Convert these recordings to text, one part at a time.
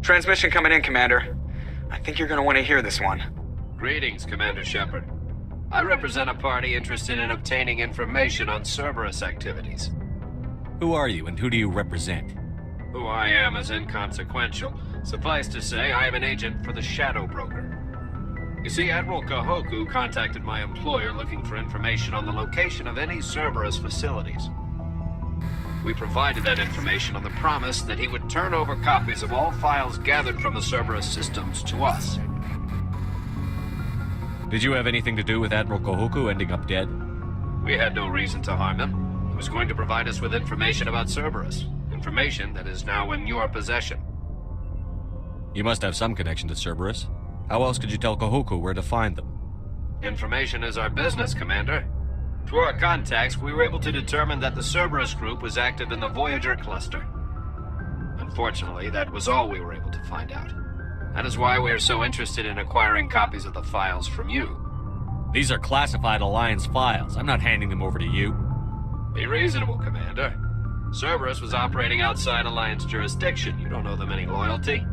Transmission coming in, Commander. I think you're gonna want to hear this one. Greetings, Commander Shepard. I represent a party interested in obtaining information on Cerberus activities. Who are you, and who do you represent? Who I am is inconsequential. Suffice to say, I am an agent for the Shadow Broker. You see, Admiral Kahoku contacted my employer looking for information on the location of any Cerberus facilities. We provided that information on the promise that he would turn over copies of all files gathered from the Cerberus systems to us. Did you have anything to do with Admiral Kahoku ending up dead? We had no reason to harm him. He was going to provide us with information about Cerberus. Information that is now in your possession. You must have some connection to Cerberus. How else could you tell Kahoku where to find them? Information is our business, Commander. Through our contacts, we were able to determine that the Cerberus group was active in the Voyager cluster. Unfortunately, that was all we were able to find out. That is why we are so interested in acquiring copies of the files from you. These are classified Alliance files. I'm not handing them over to you. Be reasonable, Commander. Cerberus was operating outside Alliance jurisdiction. You don't owe them any loyalty.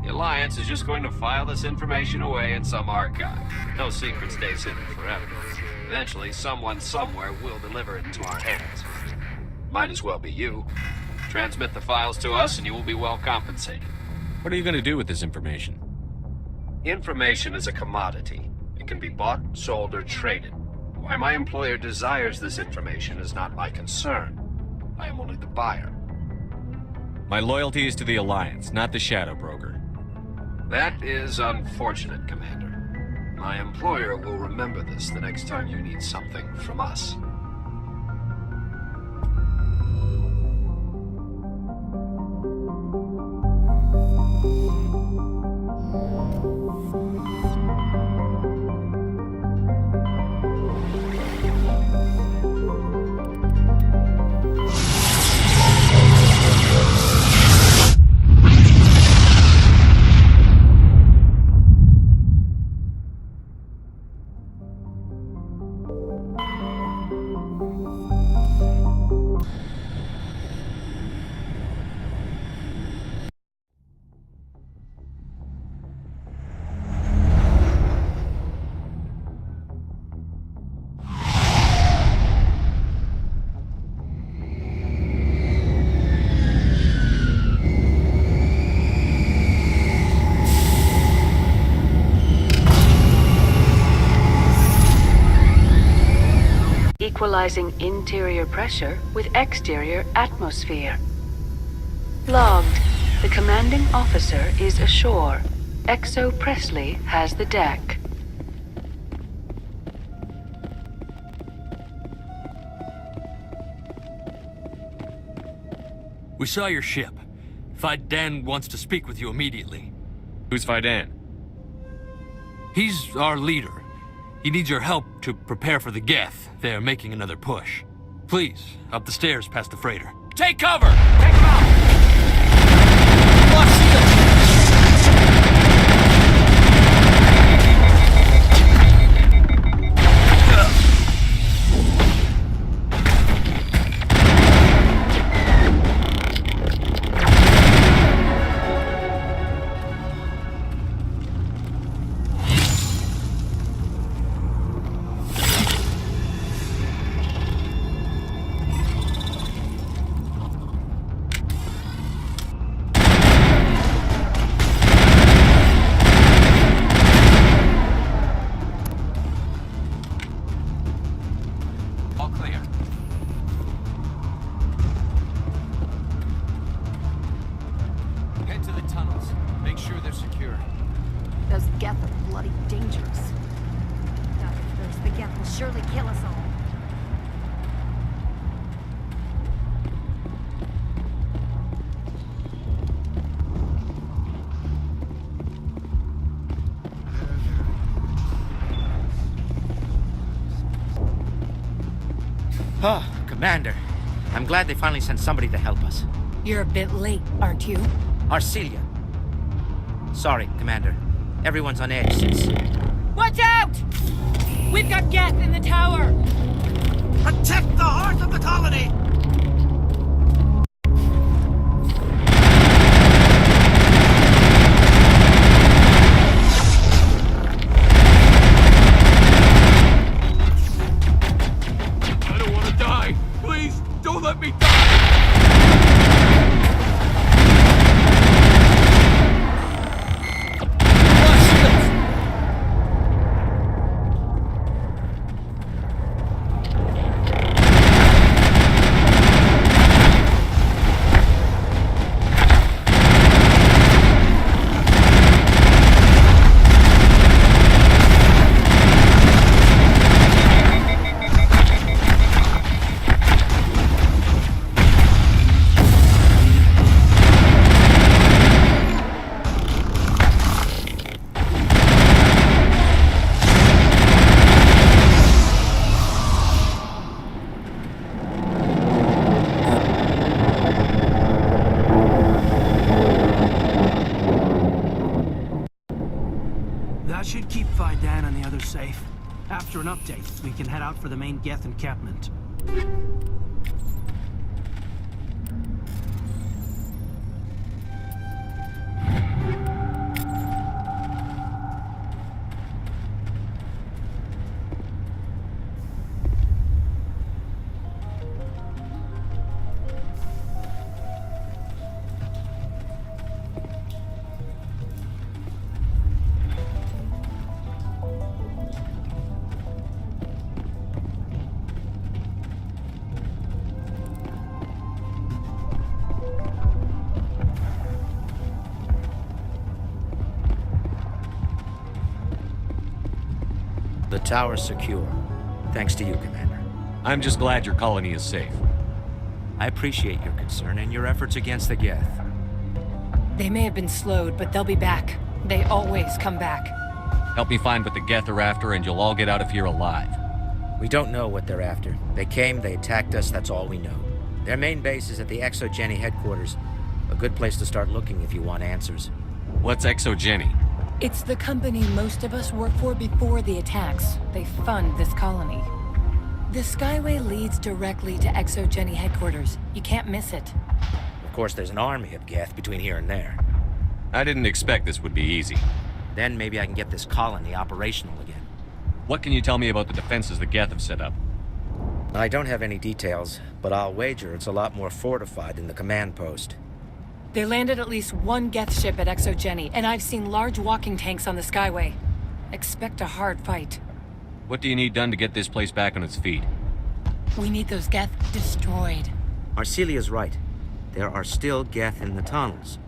The Alliance is just going to file this information away in some archive. No secret stays hidden forever. Eventually, someone somewhere will deliver it into our hands. Might as well be you. Transmit the files to us and you will be well compensated. What are you going to do with this information? Information is a commodity. It can be bought, sold, or traded. Why my employer desires this information is not my concern. I am only the buyer. My loyalty is to the Alliance, not the Shadow Broker. That is unfortunate, Commander. My employer will remember this the next time you need something from us. Equalizing interior pressure with exterior atmosphere. Logged. The commanding officer is ashore. Exo Presley has the deck. We saw your ship. Fidan wants to speak with you immediately. Who's Fidan? He's our leader. He needs your help to prepare for the Geth. They're making another push. Please, up the stairs past the freighter. Take cover! Take him out! Surely kill us all. Oh, Commander. I'm glad they finally sent somebody to help us. You're a bit late, aren't you? Arcelia. Sorry, Commander. Everyone's on edge since... Watch out! We've got Geth in the tower! Protect the heart of the colony! Keep Vidan and the others safe. After an update, we can head out for the main Geth encampment. The tower's secure. Thanks to you, Commander. I'm just glad your colony is safe. I appreciate your concern and your efforts against the Geth. They may have been slowed, but they'll be back. They always come back. Help me find what the Geth are after, and you'll all get out of here alive. We don't know what they're after. They came, they attacked us, that's all we know. Their main base is at the Exogeny headquarters. A good place to start looking if you want answers. What's Exogeny? It's the company most of us work for before the attacks. They fund this colony. The Skyway leads directly to Exogeny headquarters. You can't miss it. Of course, there's an army of Geth between here and there. I didn't expect this would be easy. Then maybe I can get this colony operational again. What can you tell me about the defenses the Geth have set up? I don't have any details, but I'll wager it's a lot more fortified than the command post. They landed at least one Geth ship at Exogeny, and I've seen large walking tanks on the Skyway. Expect a hard fight. What do you need done to get this place back on its feet? We need those Geth destroyed. Arcelia's right. There are still Geth in the tunnels.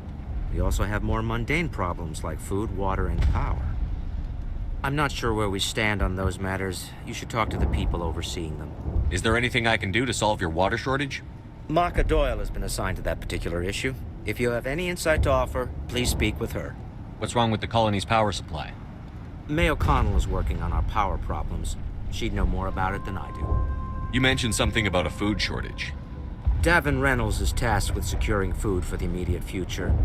We also have more mundane problems like food, water, and power. I'm not sure where we stand on those matters. You should talk to the people overseeing them. Is there anything I can do to solve your water shortage? Maka Doyle has been assigned to that particular issue. If you have any insight to offer, please speak with her. What's wrong with the colony's power supply? May O'Connell is working on our power problems. She'd know more about it than I do. You mentioned something about a food shortage. Davin Reynolds is tasked with securing food for the immediate future.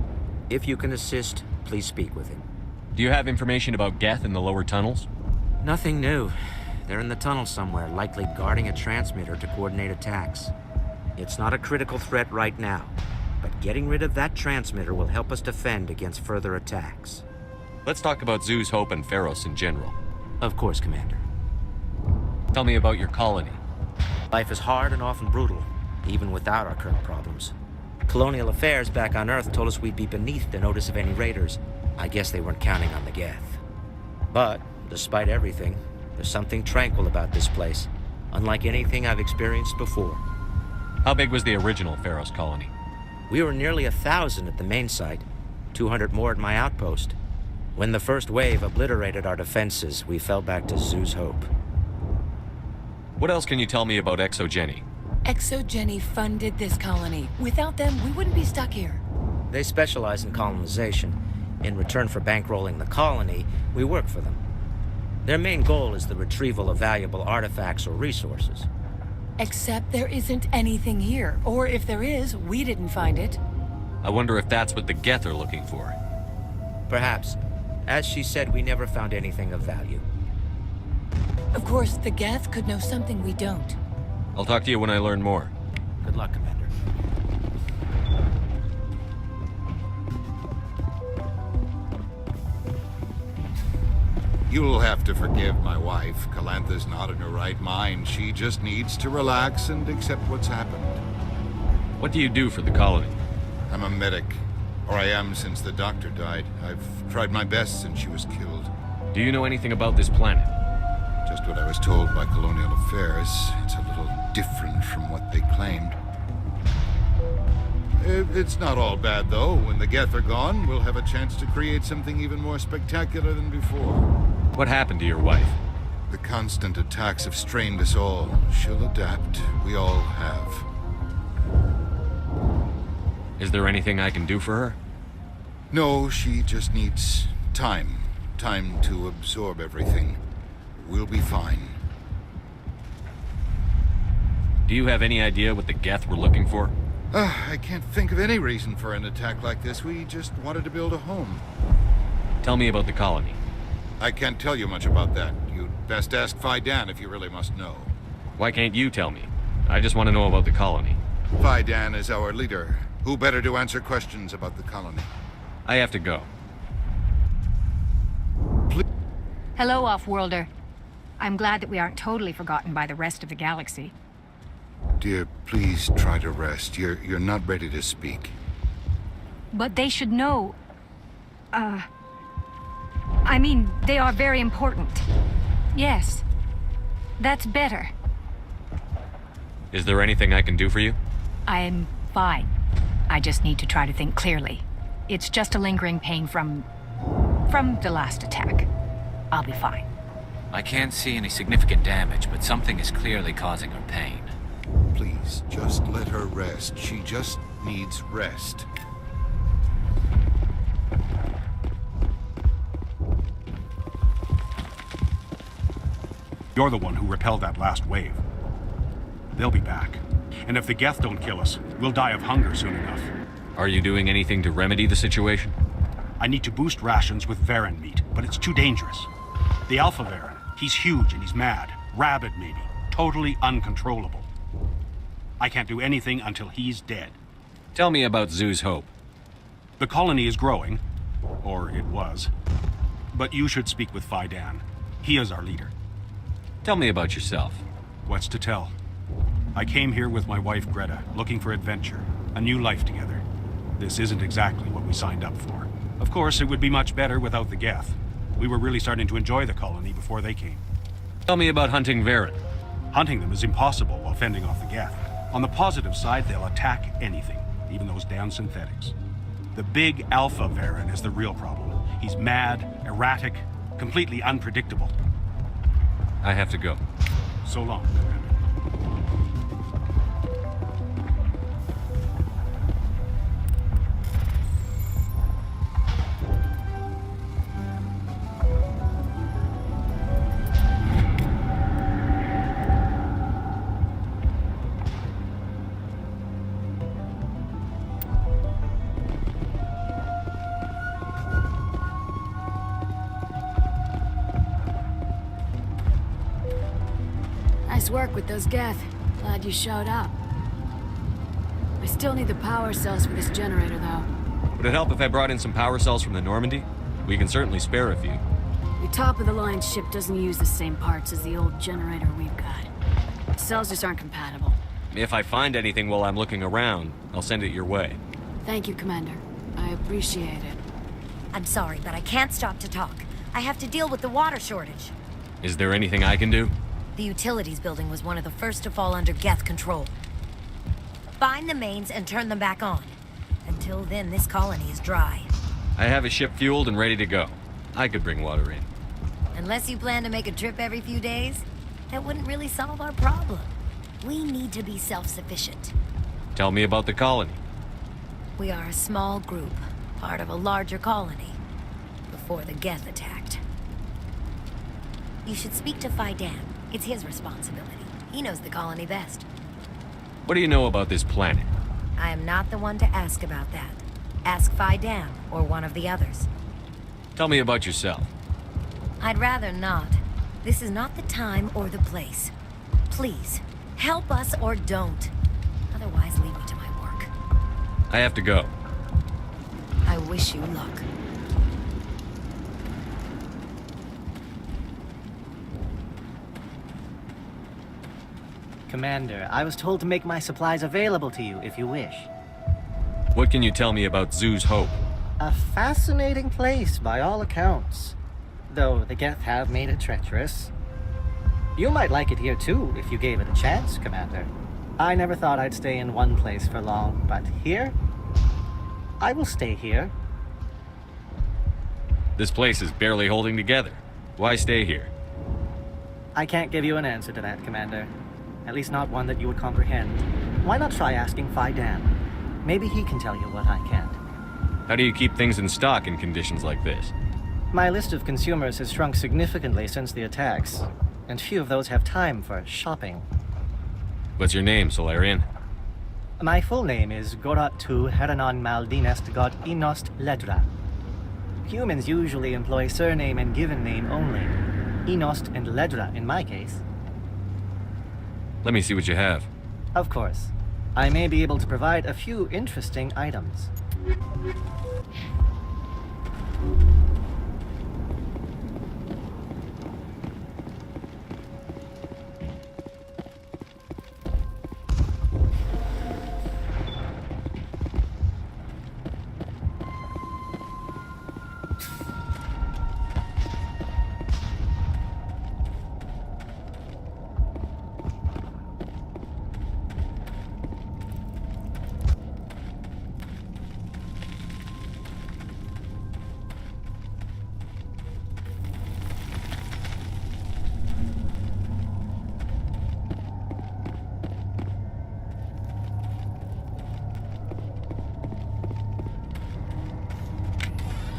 If you can assist, please speak with him. Do you have information about Geth in the lower tunnels? Nothing new. They're in the tunnel somewhere, likely guarding a transmitter to coordinate attacks. It's not a critical threat right now, but getting rid of that transmitter will help us defend against further attacks. Let's talk about Zeus, Hope, and Feros in general. Of course, Commander. Tell me about your colony. Life is hard and often brutal, even without our current problems. Colonial affairs back on Earth told us we'd be beneath the notice of any raiders. I guess they weren't counting on the Geth. But, despite everything, there's something tranquil about this place, unlike anything I've experienced before. How big was the original Feros colony? We were nearly 1,000 at the main site, 200 more at my outpost. When the first wave obliterated our defenses, we fell back to Zeus Hope. What else can you tell me about Exogeny? Exogeny funded this colony. Without them, we wouldn't be stuck here. They specialize in colonization. In return for bankrolling the colony, we work for them. Their main goal is the retrieval of valuable artifacts or resources. Except there isn't anything here. Or if there is, we didn't find it. I wonder if that's what the Geth are looking for. Perhaps. As she said, we never found anything of value. Of course, the Geth could know something we don't. I'll talk to you when I learn more. Good luck, Commander. You'll have to forgive my wife. Calantha's not in her right mind. She just needs to relax and accept what's happened. What do you do for the colony? I'm a medic. Or I am since the doctor died. I've tried my best since she was killed. Do you know anything about this planet? Just what I was told by Colonial Affairs. It's a little different from what they claimed. It's not all bad, though. When the Geth are gone, we'll have a chance to create something even more spectacular than before. What happened to your wife? The constant attacks have strained us all. She'll adapt. We all have. Is there anything I can do for her? No, she just needs time. Time to absorb everything. We'll be fine. Do you have any idea what the Geth were looking for? I can't think of any reason for an attack like this. We just wanted to build a home. Tell me about the colony. I can't tell you much about that. You'd best ask Phi Dan if you really must know. Why can't you tell me? I just want to know about the colony. Phi Dan is our leader. Who better to answer questions about the colony? I have to go. Hello, Off-Worlder. I'm glad that we aren't totally forgotten by the rest of the galaxy. Dear, please try to rest. You're not ready to speak. But they should know... I mean, they are very important. Yes. That's better. Is there anything I can do for you? I'm fine. I just need to try to think clearly. It's just a lingering pain from the last attack. I'll be fine. I can't see any significant damage, but something is clearly causing her pain. Please, just let her rest. She just needs rest. You're the one who repelled that last wave. They'll be back. And if the Geth don't kill us, we'll die of hunger soon enough. Are you doing anything to remedy the situation? I need to boost rations with Varen meat, but it's too dangerous. The Alpha Varen, he's huge and he's mad. Rabid, maybe. Totally uncontrollable. I can't do anything until he's dead. Tell me about Zoo's Hope. The colony is growing. Or it was. But you should speak with Phi Dan. He is our leader. Tell me about yourself. What's to tell? I came here with my wife Greta, looking for adventure. A new life together. This isn't exactly what we signed up for. Of course, it would be much better without the Geth. We were really starting to enjoy the colony before they came. Tell me about hunting Varen. Hunting them is impossible while fending off the Geth. On the positive side, they'll attack anything, even those damn synthetics. The big Alpha Varen is the real problem. He's mad, erratic, completely unpredictable. I have to go. So long, Commander. Nice work with those Geth. Glad you showed up. I still need the power cells for this generator, though. Would it help if I brought in some power cells from the Normandy? We can certainly spare a few. The top-of-the-line ship doesn't use the same parts as the old generator we've got. Cells just aren't compatible. If I find anything while I'm looking around, I'll send it your way. Thank you, Commander. I appreciate it. I'm sorry, but I can't stop to talk. I have to deal with the water shortage. Is there anything I can do? The utilities building was one of the first to fall under Geth control. Find the mains and turn them back on. Until then, this colony is dry. I have a ship fueled and ready to go. I could bring water in. Unless you plan to make a trip every few days, that wouldn't really solve our problem. We need to be self-sufficient. Tell me about the colony. We are a small group, part of a larger colony, before the Geth attacked. You should speak to Phi Dan. It's his responsibility. He knows the colony best. What do you know about this planet? I am not the one to ask about that. Ask Phi Dan or one of the others. Tell me about yourself. I'd rather not. This is not the time or the place. Please, help us or don't. Otherwise, leave me to my work. I have to go. I wish you luck. Commander, I was told to make my supplies available to you if you wish. What can you tell me about Zoo's Hope? A fascinating place by all accounts. Though the Geth have made it treacherous. You might like it here too, if you gave it a chance, Commander. I never thought I'd stay in one place for long, but here? I will stay here. This place is barely holding together. Why stay here? I can't give you an answer to that, Commander. At least not one that you would comprehend. Why not try asking Phi Dan? Maybe he can tell you what I can't. How do you keep things in stock in conditions like this? My list of consumers has shrunk significantly since the attacks, and few of those have time for shopping. What's your name, Solarian? My full name is Gorat tu Heranon Maldinest God Inost Ledra. Humans usually employ surname and given name only. Inost and Ledra in my case. Let me see what you have. Of course. I may be able to provide a few interesting items.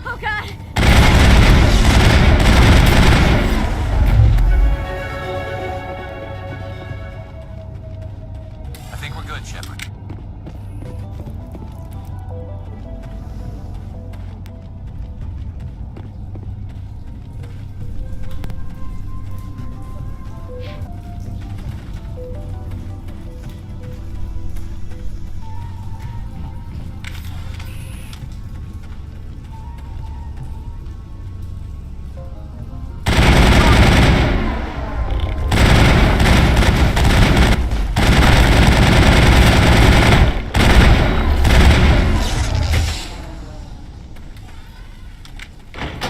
Oh god! I think we're good, Shepard.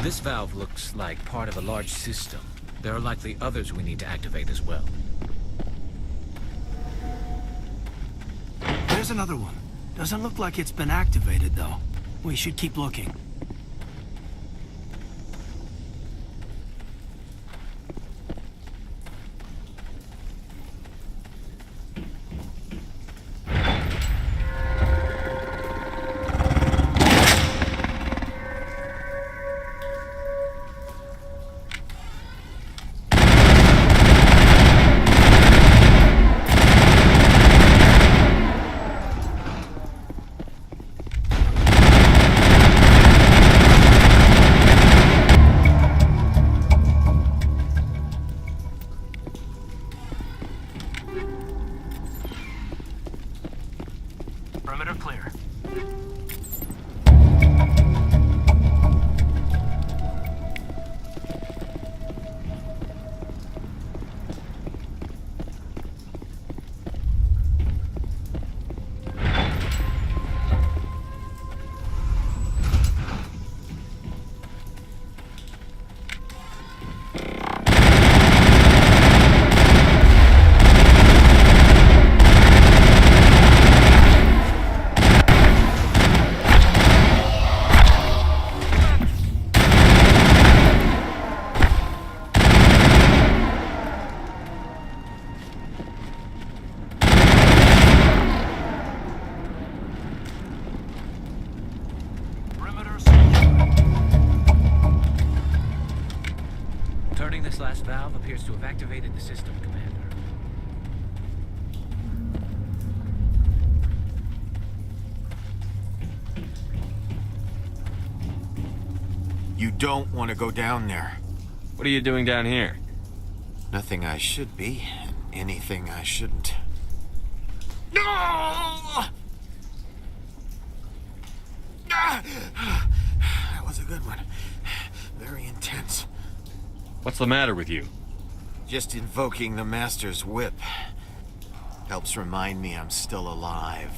This valve looks like part of a large system. There are likely others we need to activate as well. There's another one. Doesn't look like it's been activated, though. We should keep looking. Perimeter clear. Turning this last valve appears to have activated the system, Commander. You don't want to go down there. What are you doing down here? Nothing I should be, and anything I shouldn't. No! That was a good one. Very intense. What's the matter with you? Just invoking the Master's whip helps remind me I'm still alive.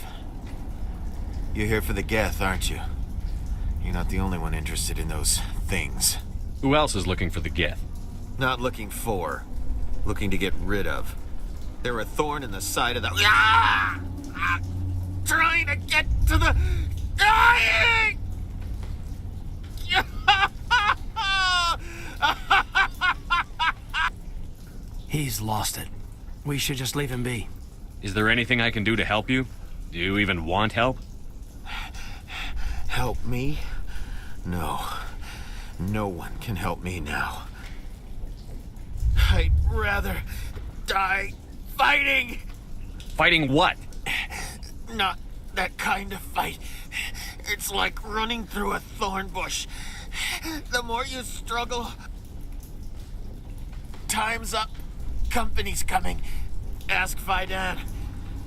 You're here for the Geth, aren't you? You're not the only one interested in those things. Who else is looking for the Geth? Not looking for. Looking to get rid of. They're a thorn in the side of the... Ah! Ah! Trying to get to the... Dying! He's lost it. We should just leave him be. Is there anything I can do to help you? Do you even want help? Help me? No. No one can help me now. I'd rather die fighting! Fighting what? Not that kind of fight. It's like running through a thorn bush. The more you struggle... Time's up. Company's coming. Ask Fidan.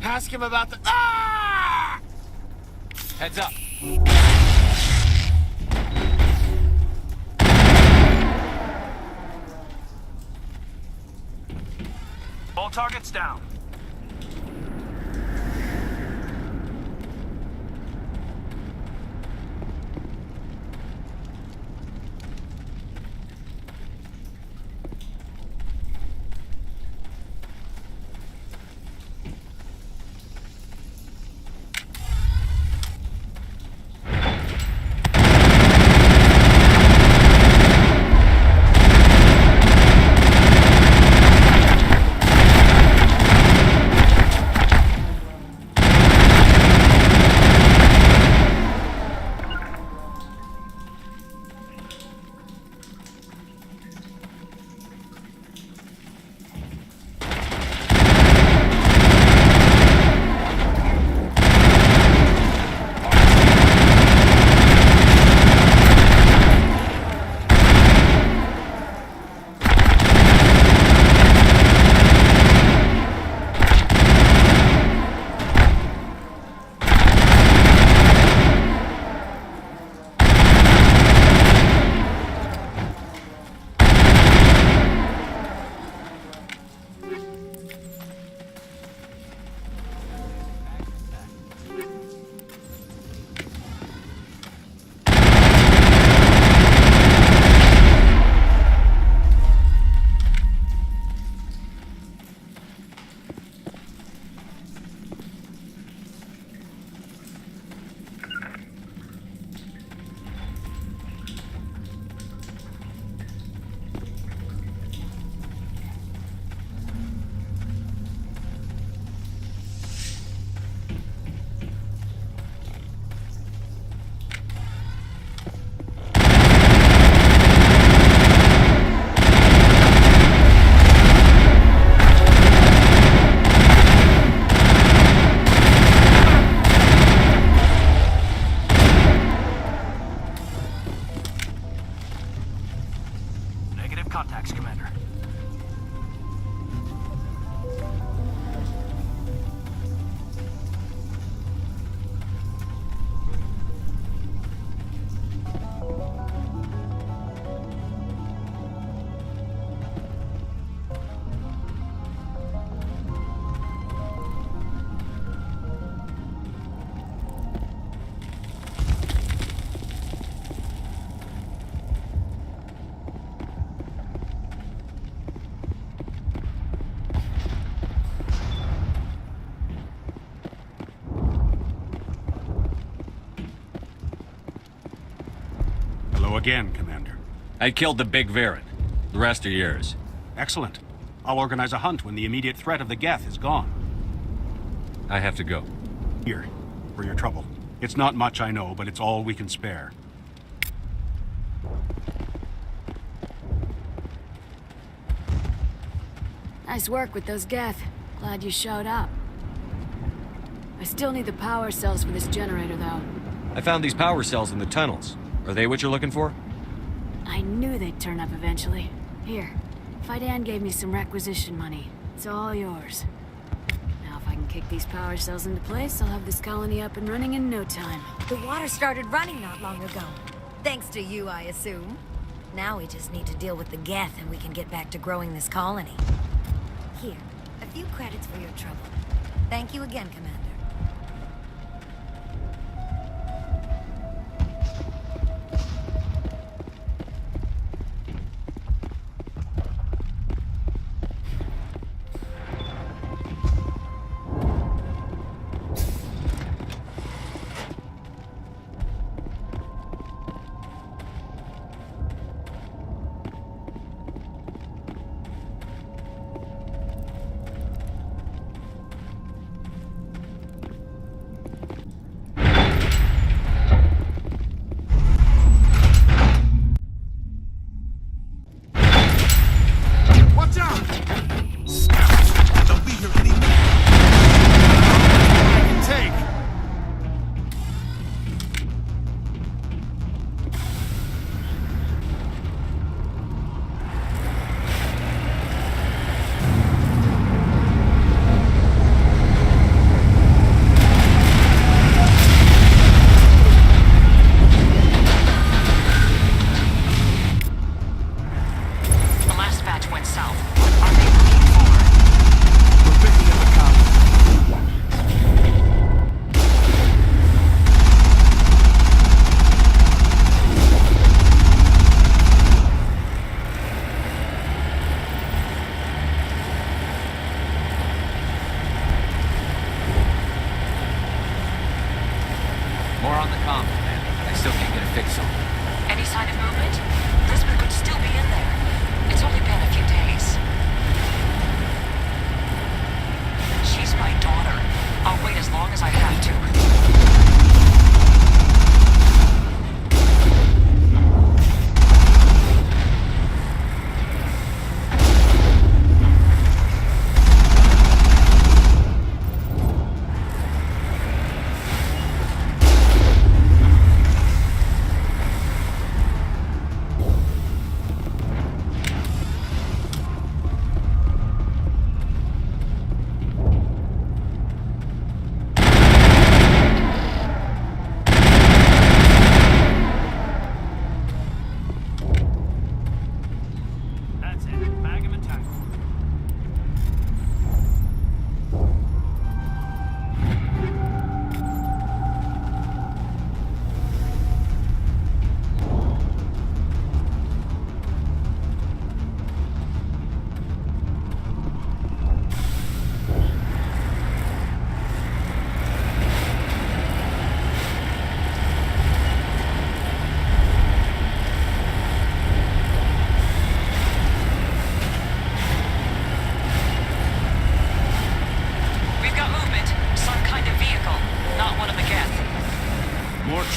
Ask him about the... Ah! Heads up. All targets down. Contacts, Commander. Again, Commander. I killed the big Varen. The rest are yours. Excellent. I'll organize a hunt when the immediate threat of the Geth is gone. I have to go. Here, for your trouble. It's not much, I know, but it's all we can spare. Nice work with those Geth. Glad you showed up. I still need the power cells for this generator, though. I found these power cells in the tunnels. Are they what you're looking for? I knew they'd turn up eventually. Here, Fidan gave me some requisition money. It's all yours. Now if I can kick these power cells into place, I'll have this colony up and running in no time. The water started running not long ago. Thanks to you, I assume. Now we just need to deal with the Geth and we can get back to growing this colony. Here, a few credits for your trouble. Thank you again, Commander.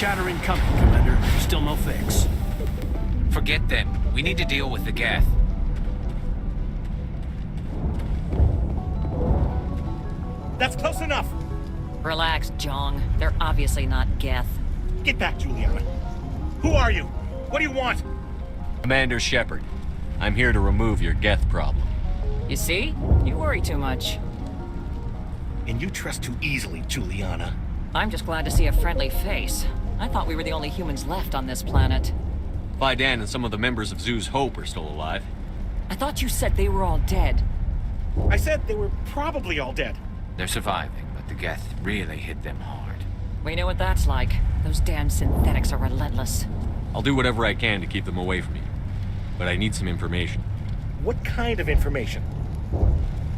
chatter incoming, Commander. Still no fix. Forget them. We need to deal with the Geth. That's close enough! Relax, Jong. They're obviously not Geth. Get back, Juliana. Who are you? What do you want? Commander Shepard, I'm here to remove your Geth problem. You see? You worry too much. And you trust too easily, Juliana. I'm just glad to see a friendly face. I thought we were the only humans left on this planet. Fidan and some of the members of Zoo's Hope are still alive. I thought you said they were all dead. I said they were probably all dead. They're surviving, but the Geth really hit them hard. We know what that's like. Those damn synthetics are relentless. I'll do whatever I can to keep them away from you. But I need some information. What kind of information?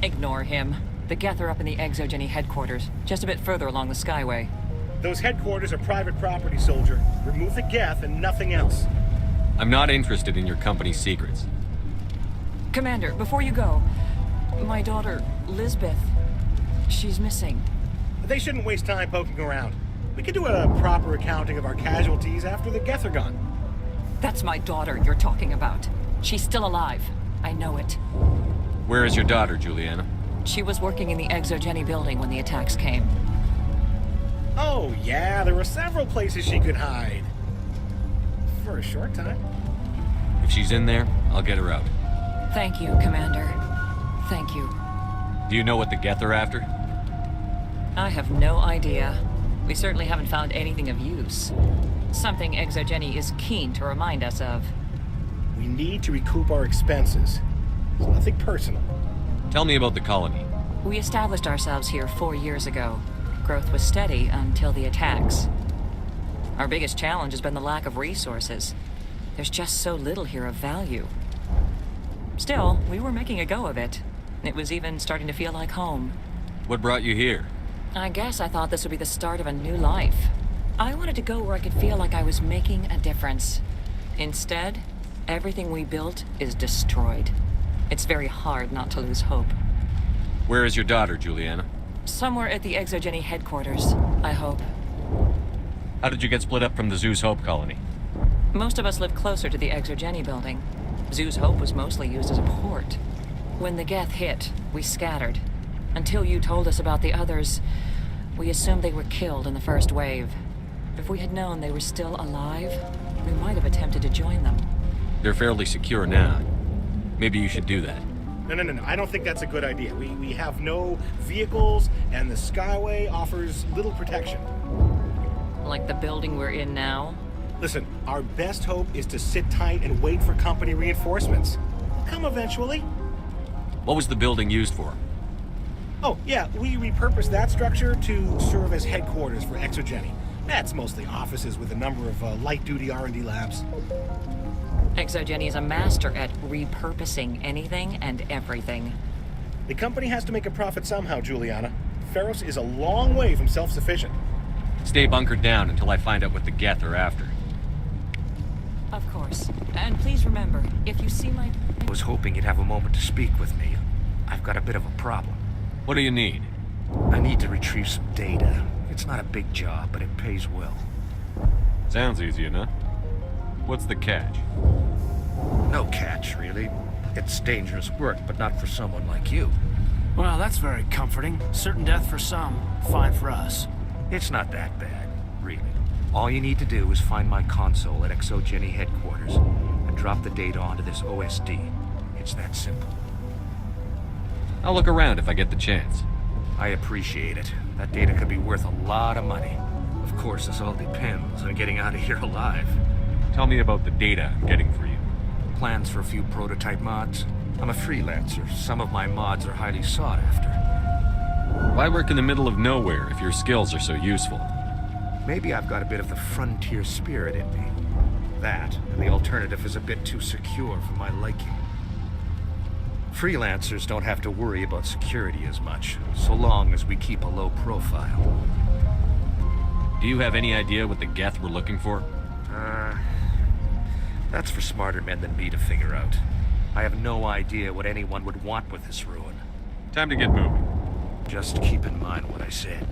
Ignore him. The Geth are up in the Exogeny headquarters, just a bit further along the Skyway. Those headquarters are private property, soldier. Remove the Geth and nothing else. I'm not interested in your company's secrets. Commander, before you go, my daughter, Lisbeth, she's missing. They shouldn't waste time poking around. We could do a proper accounting of our casualties after the Geth are gone. That's my daughter you're talking about. She's still alive. I know it. Where is your daughter, Juliana? She was working in the Exogeny building when the attacks came. Oh, yeah, there were several places she could hide. For a short time. If she's in there, I'll get her out. Thank you, Commander. Thank you. Do you know what the Geth are after? I have no idea. We certainly haven't found anything of use. Something Exogeny is keen to remind us of. We need to recoup our expenses. It's nothing personal. Tell me about the colony. We established ourselves here 4 years ago. Growth was steady until the attacks. Our biggest challenge has been the lack of resources. There's just so little here of value. Still, we were making a go of it. It was even starting to feel like home. What brought you here? I guess I thought this would be the start of a new life. I wanted to go where I could feel like I was making a difference. Instead, everything we built is destroyed. It's very hard not to lose hope. Where is your daughter, Juliana? Somewhere at the Exogeny headquarters, I hope. How did you get split up from the Zoo's Hope colony? Most of us lived closer to the Exogeny building. Zoo's Hope was mostly used as a port. When the Geth hit, we scattered. Until you told us about the others, we assumed they were killed in the first wave. If we had known they were still alive, we might have attempted to join them. They're fairly secure now. Maybe you should do that. No. I don't think that's a good idea. We have no vehicles, and the Skyway offers little protection. Like the building we're in now? Listen, our best hope is to sit tight and wait for company reinforcements. They'll come eventually. What was the building used for? Oh, yeah, we repurposed that structure to serve as headquarters for Exogeny. That's mostly offices with a number of light-duty R&D labs. Exogeny is a master at repurposing anything and everything. The company has to make a profit somehow, Juliana. Feros is a long way from self-sufficient. Stay bunkered down until I find out what the Geth are after. Of course. And please remember, if you see my... I was hoping you'd have a moment to speak with me. I've got a bit of a problem. What do you need? I need to retrieve some data. It's not a big job, but it pays well. Sounds easy enough. What's the catch? No catch, really. It's dangerous work, but not for someone like you. Well, that's very comforting. Certain death for some, fine for us. It's not that bad, really. All you need to do is find my console at Exogeny headquarters and drop the data onto this OSD. It's that simple. I'll look around if I get the chance. I appreciate it. That data could be worth a lot of money. Of course, this all depends on getting out of here alive. Tell me about the data I'm getting for you. Plans for a few prototype mods. I'm a freelancer. Some of my mods are highly sought after. Why work in the middle of nowhere if your skills are so useful? Maybe I've got a bit of the frontier spirit in me. That, and the alternative is a bit too secure for my liking. Freelancers don't have to worry about security as much, so long as we keep a low profile. Do you have any idea what the Geth were looking for? That's for smarter men than me to figure out. I have no idea what anyone would want with this ruin. Time to get moving. Just keep in mind what I said.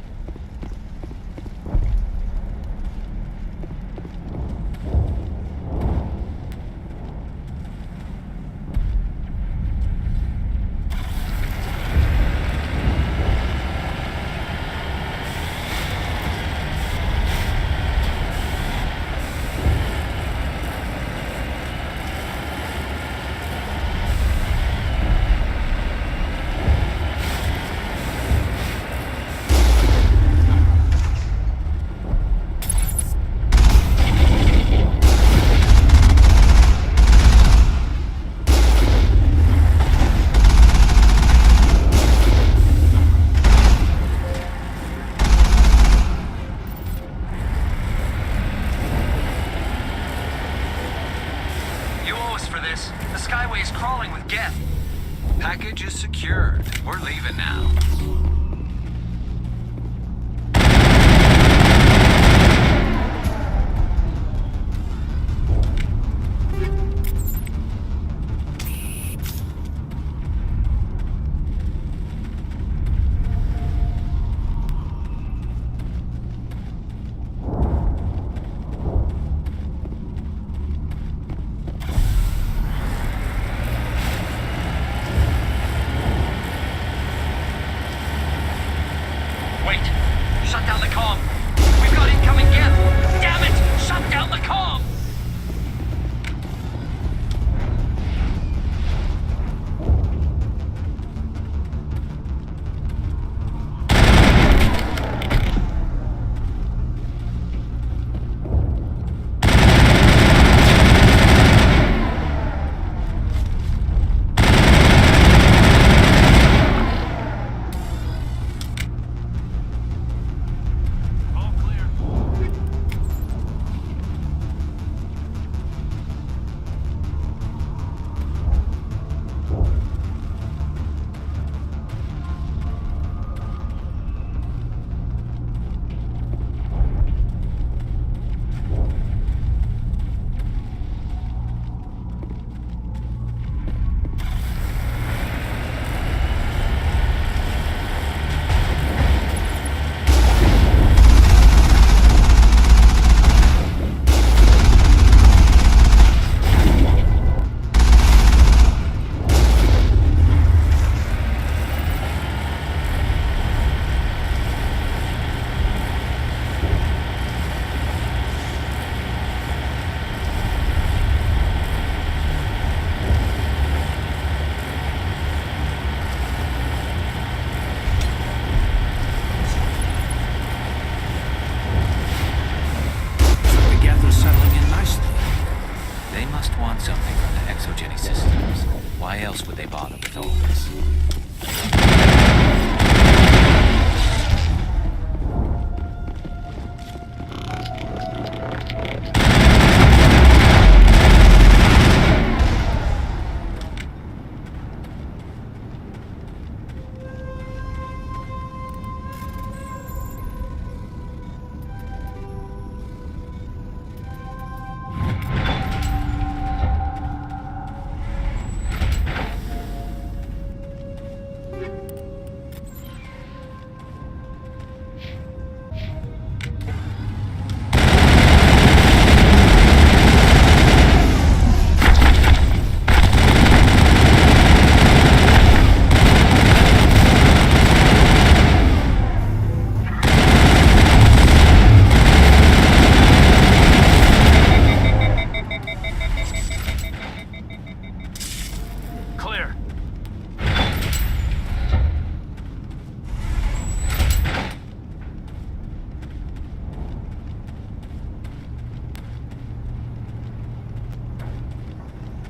Package is secured. We're leaving now. Shut down the comm! We've got incoming geth! Damn it! Shut down the comm! Something from the exogenic systems. Why else would they bother with all this?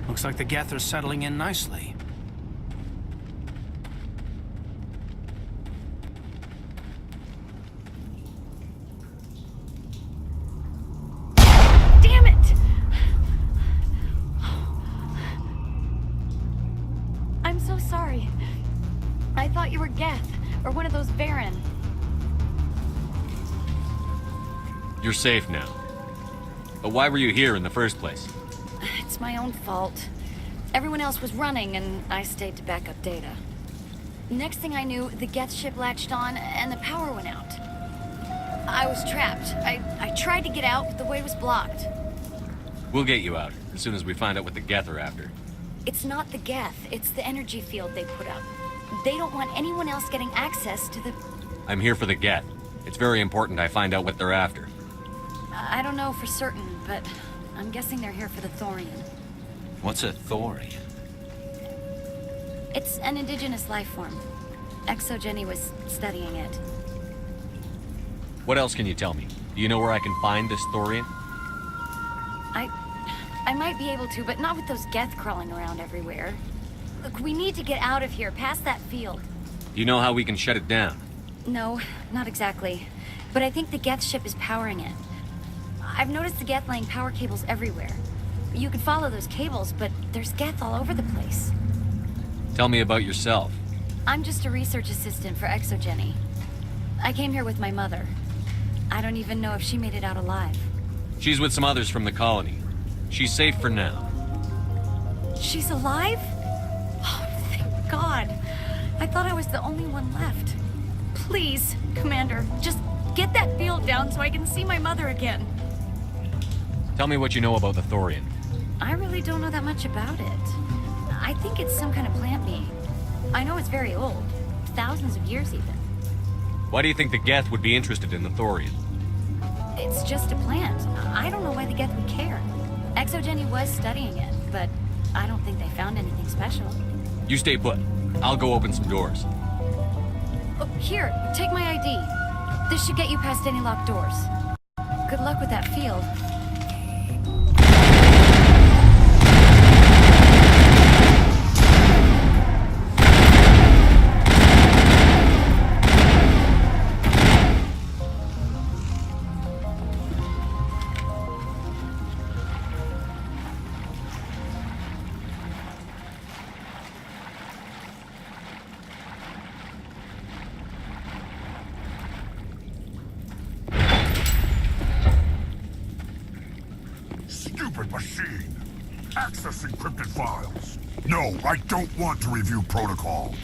Looks like the geth are settling in nicely. Damn it! I'm so sorry. I thought you were Geth, or one of those Baron. You're safe now. But why were you here in the first place? It's my own fault. Everyone else was running, and I stayed to back up data. Next thing I knew, the Geth ship latched on, and the power went out. I was trapped. I tried to get out, but the way was blocked. We'll get you out, as soon as we find out what the Geth are after. It's not the Geth, it's the energy field they put up. They don't want anyone else getting access to the... I'm here for the Geth. It's very important I find out what they're after. I don't know for certain, but I'm guessing they're here for the Thorian. What's a Thorian? It's an indigenous life form. Exogeny was studying it. What else can you tell me? Do you know where I can find this Thorian? I might be able to, but not with those Geth crawling around everywhere. Look, we need to get out of here, past that field. Do you know how we can shut it down? No, not exactly. But I think the Geth ship is powering it. I've noticed the Geth laying power cables everywhere. You could follow those cables, but there's Geth all over the place. Tell me about yourself. I'm just a research assistant for Exogeny. I came here with my mother. I don't even know if she made it out alive. She's with some others from the colony. She's safe for now. She's alive? Oh, thank God. I thought I was the only one left. Please, Commander, just get that field down so I can see my mother again. Tell me what you know about the Thorian. I really don't know that much about it. I think it's some kind of plant being. I know it's very old. Thousands of years even. Why do you think the Geth would be interested in the Thorian? It's just a plant. I don't know why the Geth would care. Exogeny was studying it, but I don't think they found anything special. You stay put. I'll go open some doors. Oh, here, take my ID. This should get you past any locked doors. Good luck with that field. Stupid machine! Access encrypted files. No, I don't want to review protocol.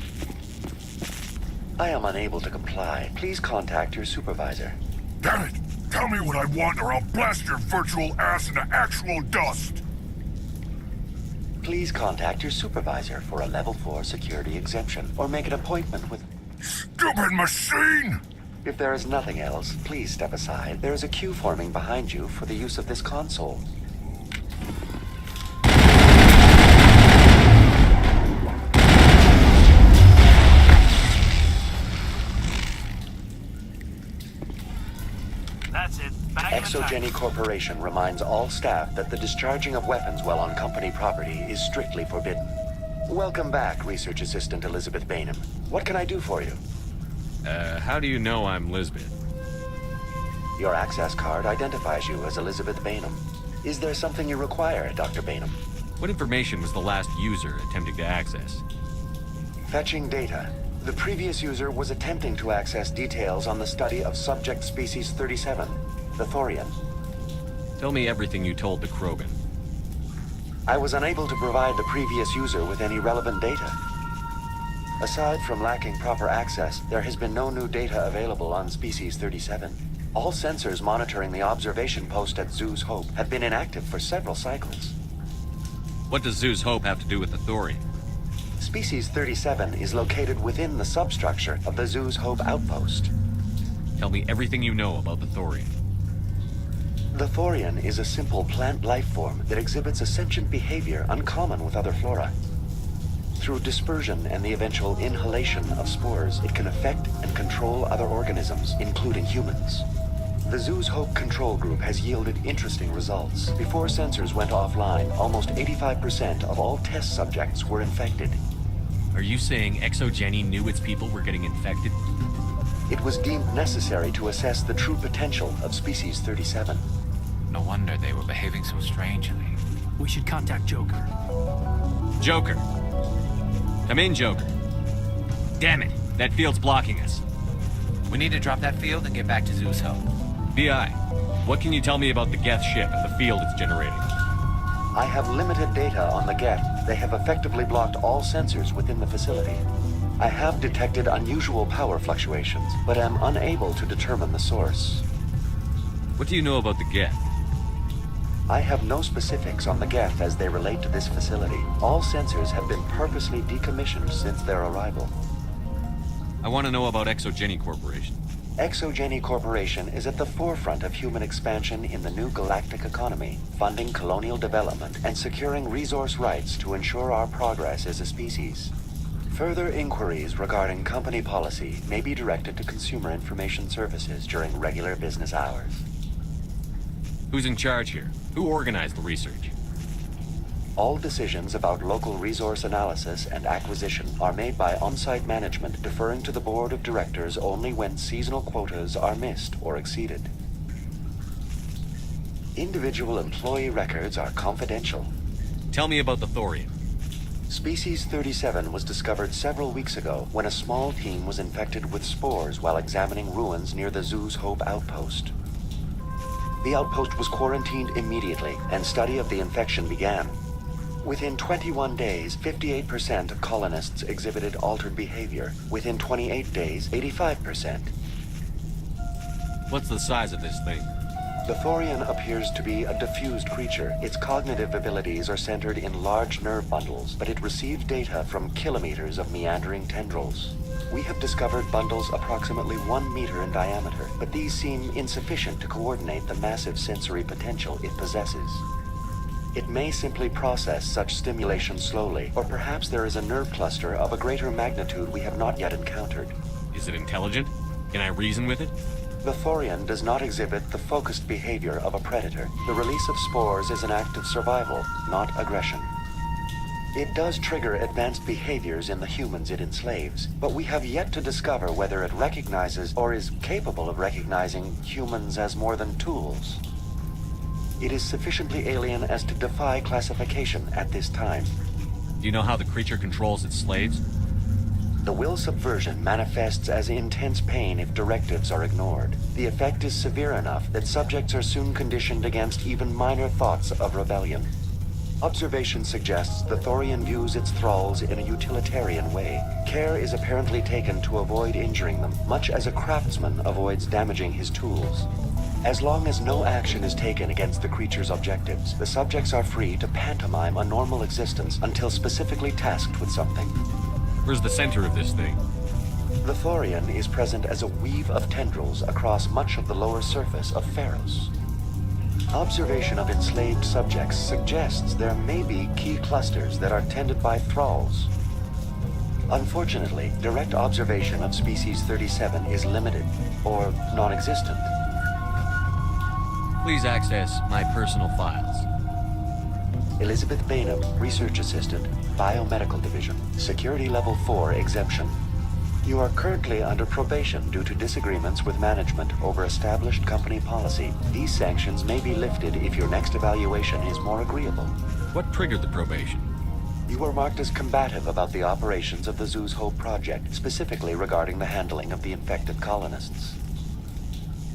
I am unable to comply. Please contact your supervisor. Damn it! Tell me what I want or I'll blast your virtual ass into actual dust! Please contact your supervisor for a level 4 security exemption, or make an appointment with... Stupid machine! If there is nothing else, please step aside. There is a queue forming behind you for the use of this console. That's it. Exogeny Corporation reminds all staff that the discharging of weapons while on company property is strictly forbidden. Welcome back, Research Assistant Elizabeth Bainham. What can I do for you? How do you know I'm Lisbeth? Your access card identifies you as Elizabeth Bainham. Is there something you require, Dr. Bainham? What information was the last user attempting to access? Fetching data. The previous user was attempting to access details on the study of subject species 37, the Thorian. Tell me everything you told the Krogan. I was unable to provide the previous user with any relevant data. Aside from lacking proper access, there has been no new data available on Species 37. All sensors monitoring the observation post at Zeus Hope have been inactive for several cycles. What does Zeus Hope have to do with the Thorian? Species 37 is located within the substructure of the Zeus Hope outpost. Tell me everything you know about the Thorian. The Thorian is a simple plant life form that exhibits a sentient behavior uncommon with other flora. Through dispersion and the eventual inhalation of spores, it can affect and control other organisms, including humans. The Zeus Hope control group has yielded interesting results. Before sensors went offline, almost 85% of all test subjects were infected. Are you saying Exogeny knew its people were getting infected? It was deemed necessary to assess the true potential of Species 37. No wonder they were behaving so strangely. We should contact Joker. Joker! Come in, Joker. Damn it, that field's blocking us. We need to drop that field and get back to Zeus Hope. BI, what can you tell me about the Geth ship and the field it's generating? I have limited data on the Geth. They have effectively blocked all sensors within the facility. I have detected unusual power fluctuations, but am unable to determine the source. What do you know about the Geth? I have no specifics on the Geth as they relate to this facility. All sensors have been purposely decommissioned since their arrival. I want to know about Exogeny Corporation. Exogeny Corporation is at the forefront of human expansion in the new galactic economy, funding colonial development and securing resource rights to ensure our progress as a species. Further inquiries regarding company policy may be directed to Consumer Information Services during regular business hours. Who's in charge here? Who organized the research? All decisions about local resource analysis and acquisition are made by on-site management, deferring to the board of directors only when seasonal quotas are missed or exceeded. Individual employee records are confidential. Tell me about the Thorian. Species 37 was discovered several weeks ago when a small team was infected with spores while examining ruins near the Zoo's Hope outpost. The outpost was quarantined immediately, and study of the infection began. Within 21 days, 58% of colonists exhibited altered behavior. Within 28 days, 85%. What's the size of this thing? The Thorian appears to be a diffused creature. Its cognitive abilities are centered in large nerve bundles, but it receives data from kilometers of meandering tendrils. We have discovered bundles approximately 1 meter in diameter, but these seem insufficient to coordinate the massive sensory potential it possesses. It may simply process such stimulation slowly, or perhaps there is a nerve cluster of a greater magnitude we have not yet encountered. Is it intelligent? Can I reason with it? The Thorian does not exhibit the focused behavior of a predator. The release of spores is an act of survival, not aggression. It does trigger advanced behaviors in the humans it enslaves, but we have yet to discover whether it recognizes or is capable of recognizing humans as more than tools. It is sufficiently alien as to defy classification at this time. Do you know how the creature controls its slaves? The will subversion manifests as intense pain if directives are ignored. The effect is severe enough that subjects are soon conditioned against even minor thoughts of rebellion. Observation suggests the Thorian views its thralls in a utilitarian way. Care is apparently taken to avoid injuring them, much as a craftsman avoids damaging his tools. As long as no action is taken against the creature's objectives, the subjects are free to pantomime a normal existence until specifically tasked with something. Where's the center of this thing? The Thorian is present as a weave of tendrils across much of the lower surface of Feros. Observation of enslaved subjects suggests there may be key clusters that are tended by thralls. Unfortunately, direct observation of species 37 is limited, or non-existent. Please access my personal files. Elizabeth Bainham, Research Assistant, Biomedical Division, Security Level 4 exemption. You are currently under probation due to disagreements with management over established company policy. These sanctions may be lifted if your next evaluation is more agreeable. What triggered the probation? You were marked as combative about the operations of the Zoo's Hope project, specifically regarding the handling of the infected colonists.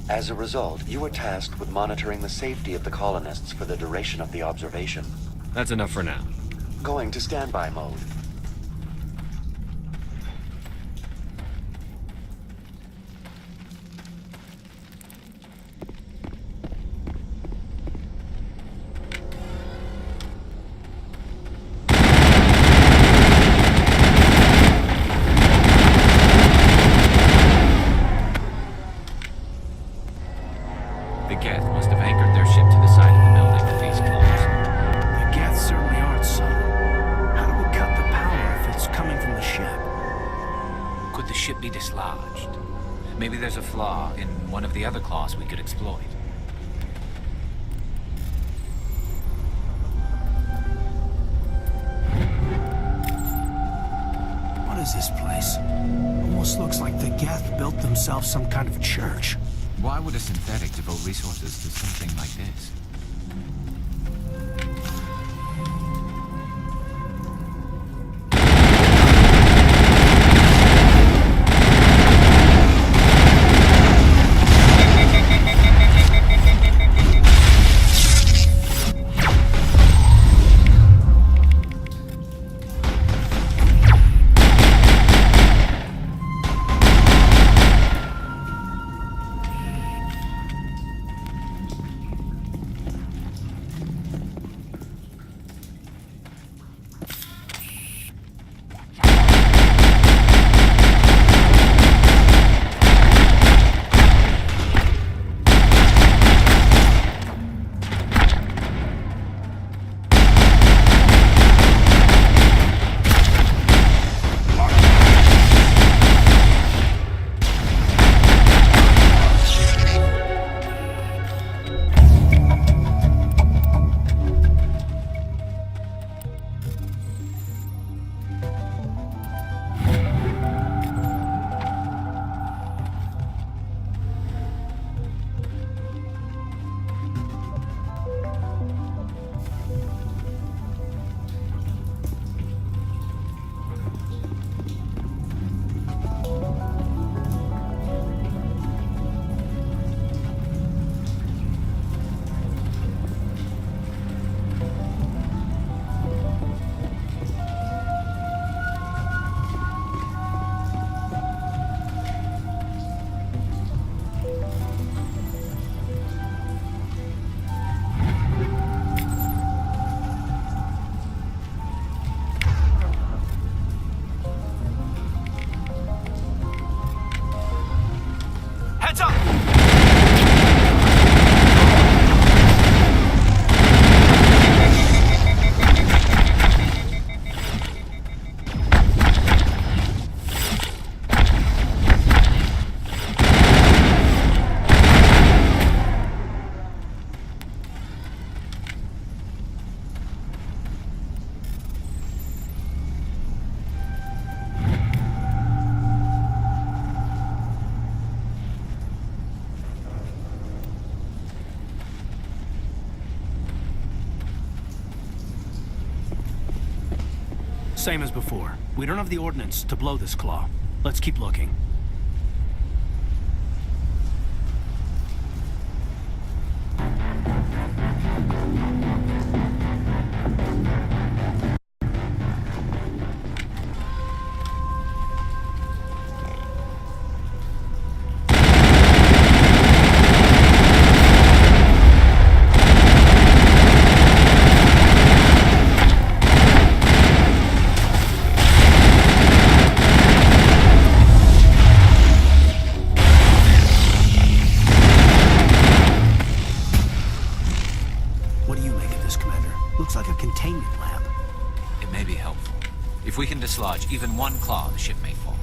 As a result, you were tasked with monitoring the safety of the colonists for the duration of the observation. That's enough for now. Going to standby mode. The Geth must have anchored their ship to the side of the building with these claws. The Geth certainly aren't subtle. How do we cut the power if it's coming from the ship? Could the ship be dislodged? Maybe there's a flaw in one of the other claws we could exploit. What is this place? Almost looks like the Geth built themselves some kind of church. Why would a synthetic devote resources to something like this? Same as before. We don't have the ordnance to blow this claw. Let's keep looking. If we can dislodge even one claw, the ship may fall.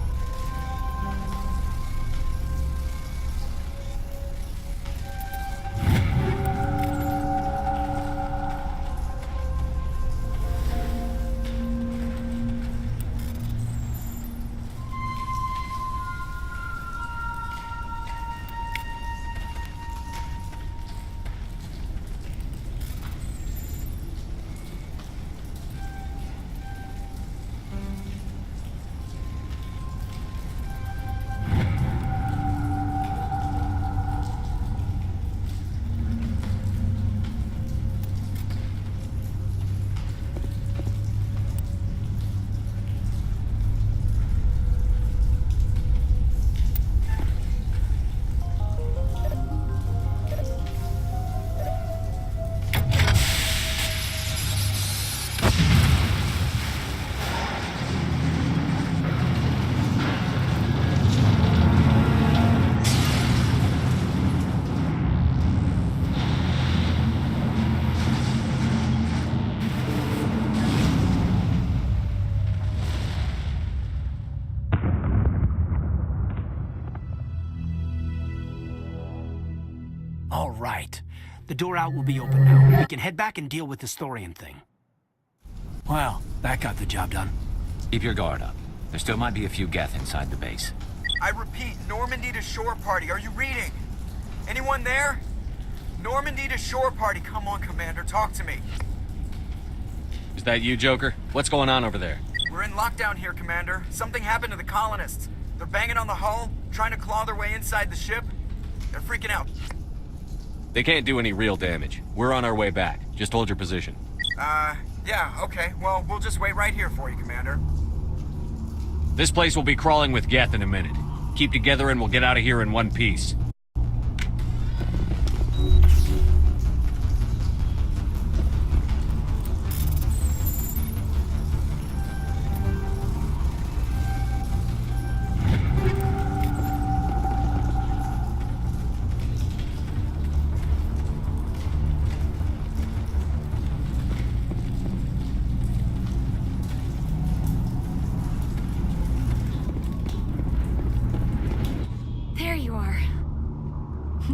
All right. The door out will be open now. We can head back and deal with this thorium thing. Well, that got the job done. Keep your guard up. There still might be a few Geth inside the base. I repeat, Normandy to shore party. Are you reading? Anyone there? Normandy to shore party. Come on, Commander. Talk to me. Is that you, Joker? What's going on over there? We're in lockdown here, Commander. Something happened to the colonists. They're banging on the hull, trying to claw their way inside the ship. They're freaking out. They can't do any real damage. We're on our way back. Just hold your position. Yeah, okay. Well, we'll just wait right here for you, Commander. This place will be crawling with Geth in a minute. Keep together and we'll get out of here in one piece.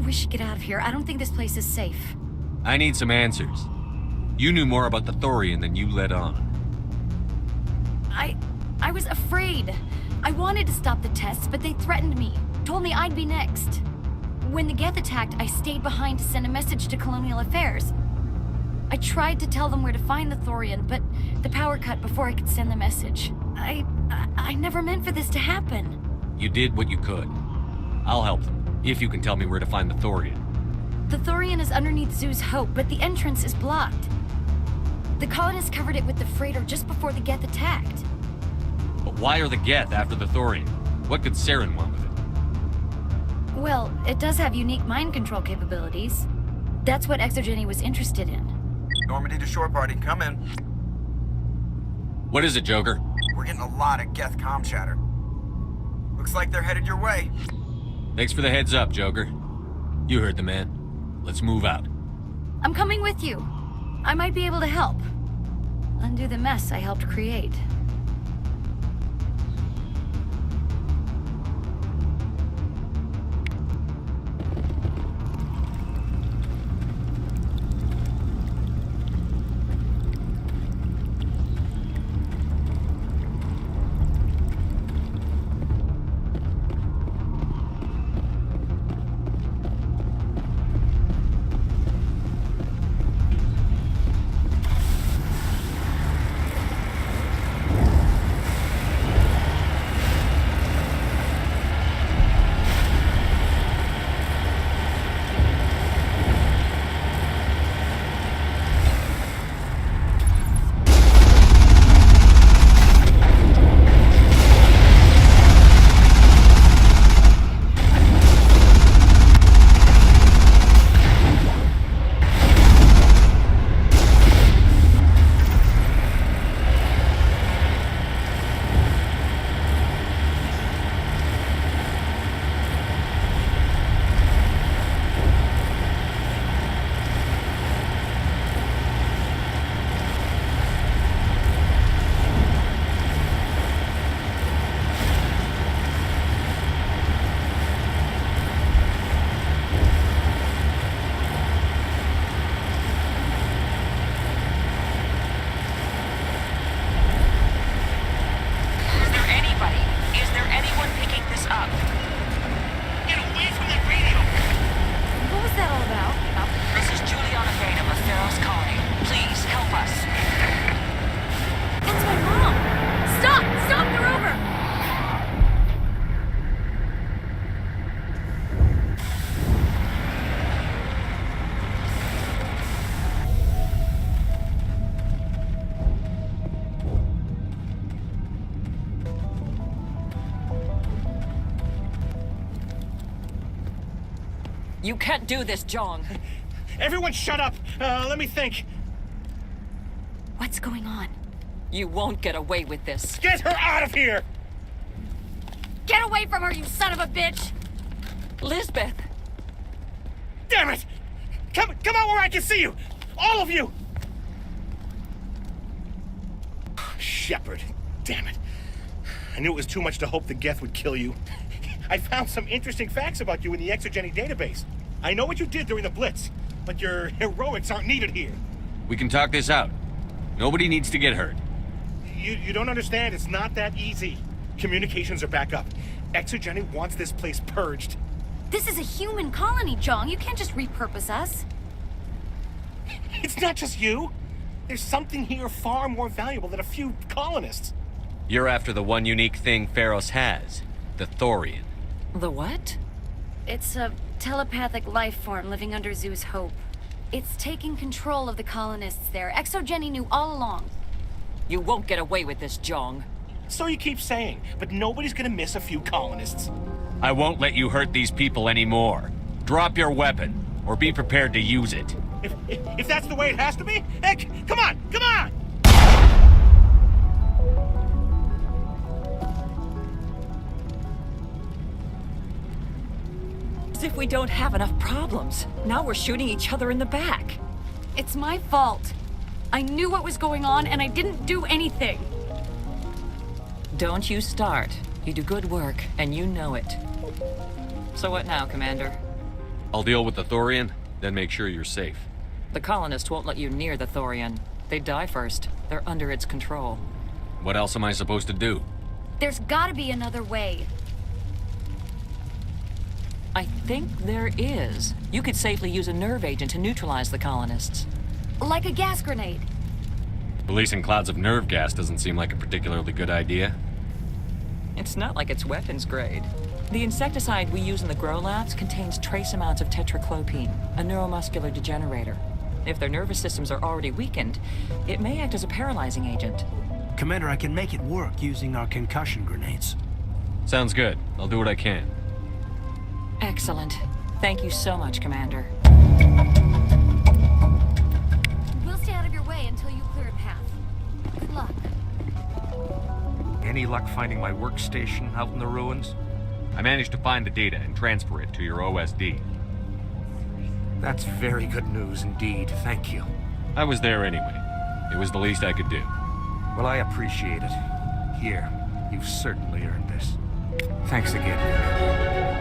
We should get out of here. I don't think this place is safe. I need some answers. You knew more about the Thorian than you let on. I was afraid. I wanted to stop the tests, but they threatened me. Told me I'd be next. When the Geth attacked, I stayed behind to send a message to Colonial Affairs. I tried to tell them where to find the Thorian, but the power cut before I could send the message. I never meant for this to happen. You did what you could. I'll help them. If you can tell me where to find the Thorian. The Thorian is underneath Zeus Hope, but the entrance is blocked. The colonists covered it with the freighter just before the Geth attacked. But why are the Geth after the Thorian? What could Saren want with it? Well, it does have unique mind control capabilities. That's what Exogeny was interested in. Normandy to shore party, come in. What is it, Joker? We're getting a lot of Geth comm chatter. Looks like they're headed your way. Thanks for the heads up, Joker. You heard the man. Let's move out. I'm coming with you. I might be able to help. Undo the mess I helped create. You can't do this, Jong. Everyone shut up! Let me think. What's going on? You won't get away with this. Get her out of here! Get away from her, you son of a bitch! Lisbeth! Damn it! Come out where I can see you! All of you! Shepard, damn it. I knew it was too much to hope the Geth would kill you. I found some interesting facts about you in the Exogeny database. I know what you did during the Blitz, but your heroics aren't needed here. We can talk this out. Nobody needs to get hurt. You don't understand, it's not that easy. Communications are back up. Exogeny wants this place purged. This is a human colony, Jong. You can't just repurpose us. It's not just you. There's something here far more valuable than a few colonists. You're after the one unique thing Feros has, the Thorian. The what? It's a telepathic life form living under Zeus Hope. It's taking control of the colonists there. Exogeny knew all along. You won't get away with this, Jong. So you keep saying, but nobody's gonna miss a few colonists. I won't let you hurt these people anymore. Drop your weapon, or be prepared to use it. If that's the way it has to be, heck, come on, come on! As if we don't have enough problems. Now we're shooting each other in the back. It's my fault. I knew what was going on, and I didn't do anything. Don't you start. You do good work, and you know it. So what now, Commander? I'll deal with the Thorian, then make sure you're safe. The colonists won't let you near the Thorian. They die first. They're under its control. What else am I supposed to do? There's gotta be another way. I think there is. You could safely use a nerve agent to neutralize the colonists. Like a gas grenade. Releasing clouds of nerve gas doesn't seem like a particularly good idea. It's not like it's weapons grade. The insecticide we use in the grow labs contains trace amounts of tetraclopine, a neuromuscular degenerator. If their nervous systems are already weakened, it may act as a paralyzing agent. Commander, I can make it work using our concussion grenades. Sounds good. I'll do what I can. Excellent. Thank you so much, Commander. We'll stay out of your way until you clear a path. Good luck. Any luck finding my workstation out in the ruins? I managed to find the data and transfer it to your OSD. That's very good news indeed, thank you. I was there anyway. It was the least I could do. Well, I appreciate it. Here, you've certainly earned this. Thanks again, Commander.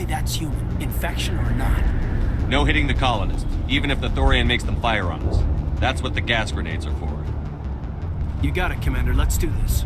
That's human, infection or not. No hitting the colonists, even if the Thorian makes them fire on us. That's what the gas grenades are for. You got it, Commander. Let's do this.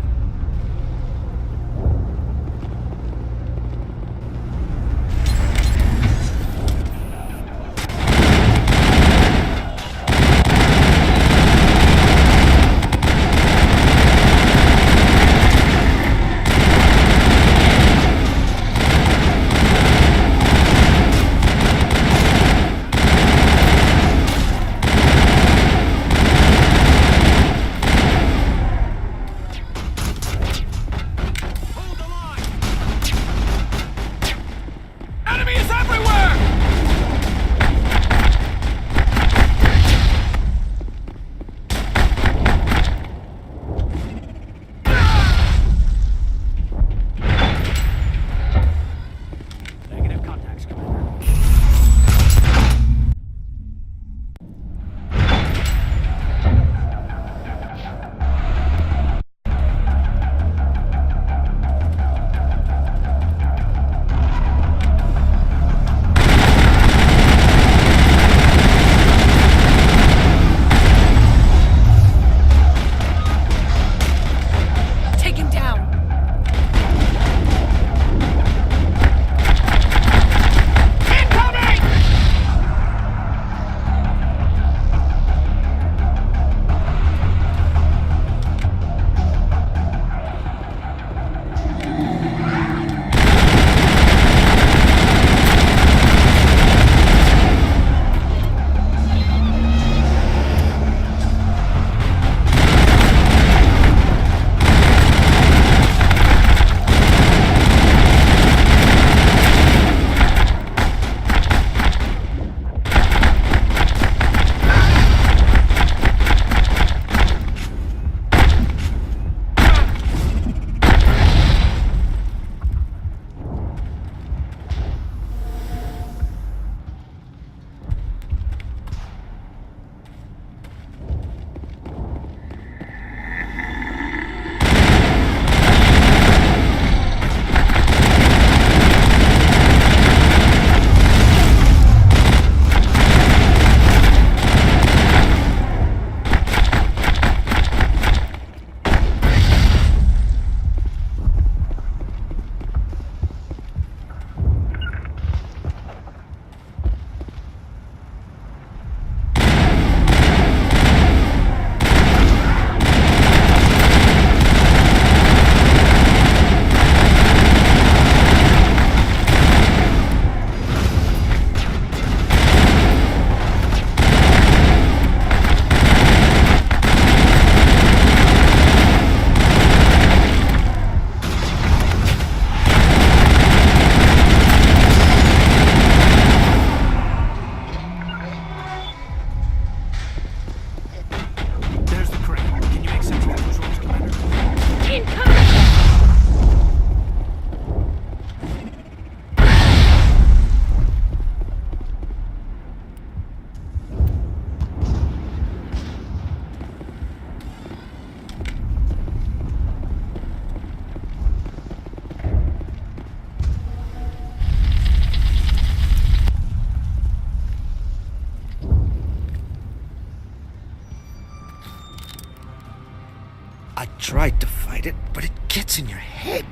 tried to fight it, but it gets in your head.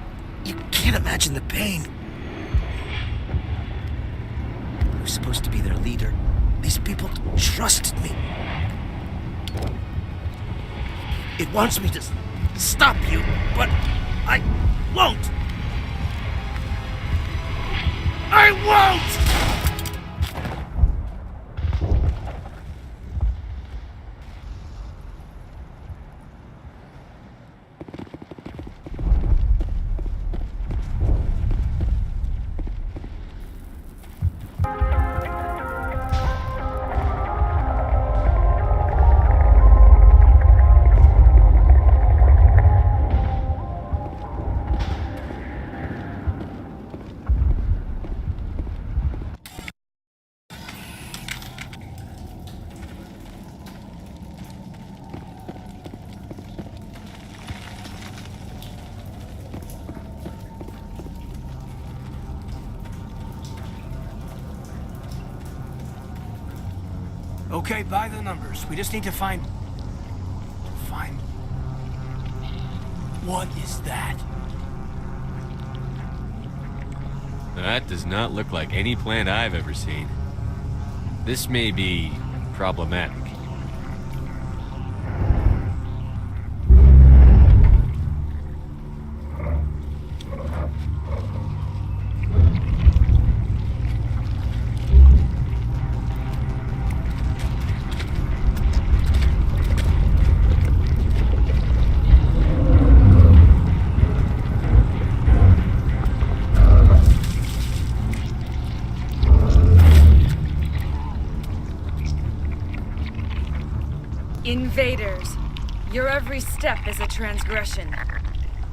You can't imagine the pain. I was supposed to be their leader. These people trusted me. It wants me to stop you, but I won't. I won't! Okay, by the numbers. We just need to find... What is that? That does not look like any plant I've ever seen. This may be problematic. Invaders, your every step is a transgression.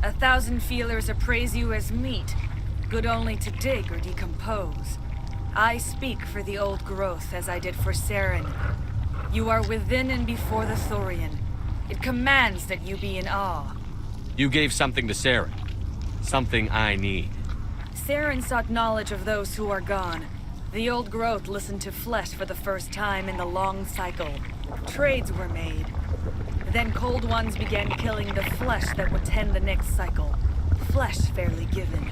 1,000 feelers appraise you as meat, good only to dig or decompose. I speak for the old growth as I did for Saren. You are within and before the Thorian. It commands that you be in awe. You gave something to Saren. Something I need. Saren sought knowledge of those who are gone. The old growth listened to flesh for the first time in the long cycle. Trades were made. Then cold ones began killing the flesh that would tend the next cycle. Flesh fairly given.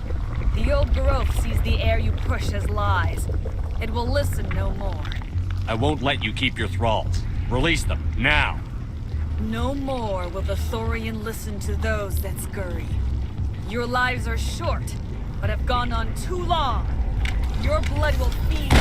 The old growth sees the air you push as lies. It will listen no more. I won't let you keep your thralls. Release them, now! No more will the Thorian listen to those that scurry. Your lives are short, but have gone on too long. Your blood will feed...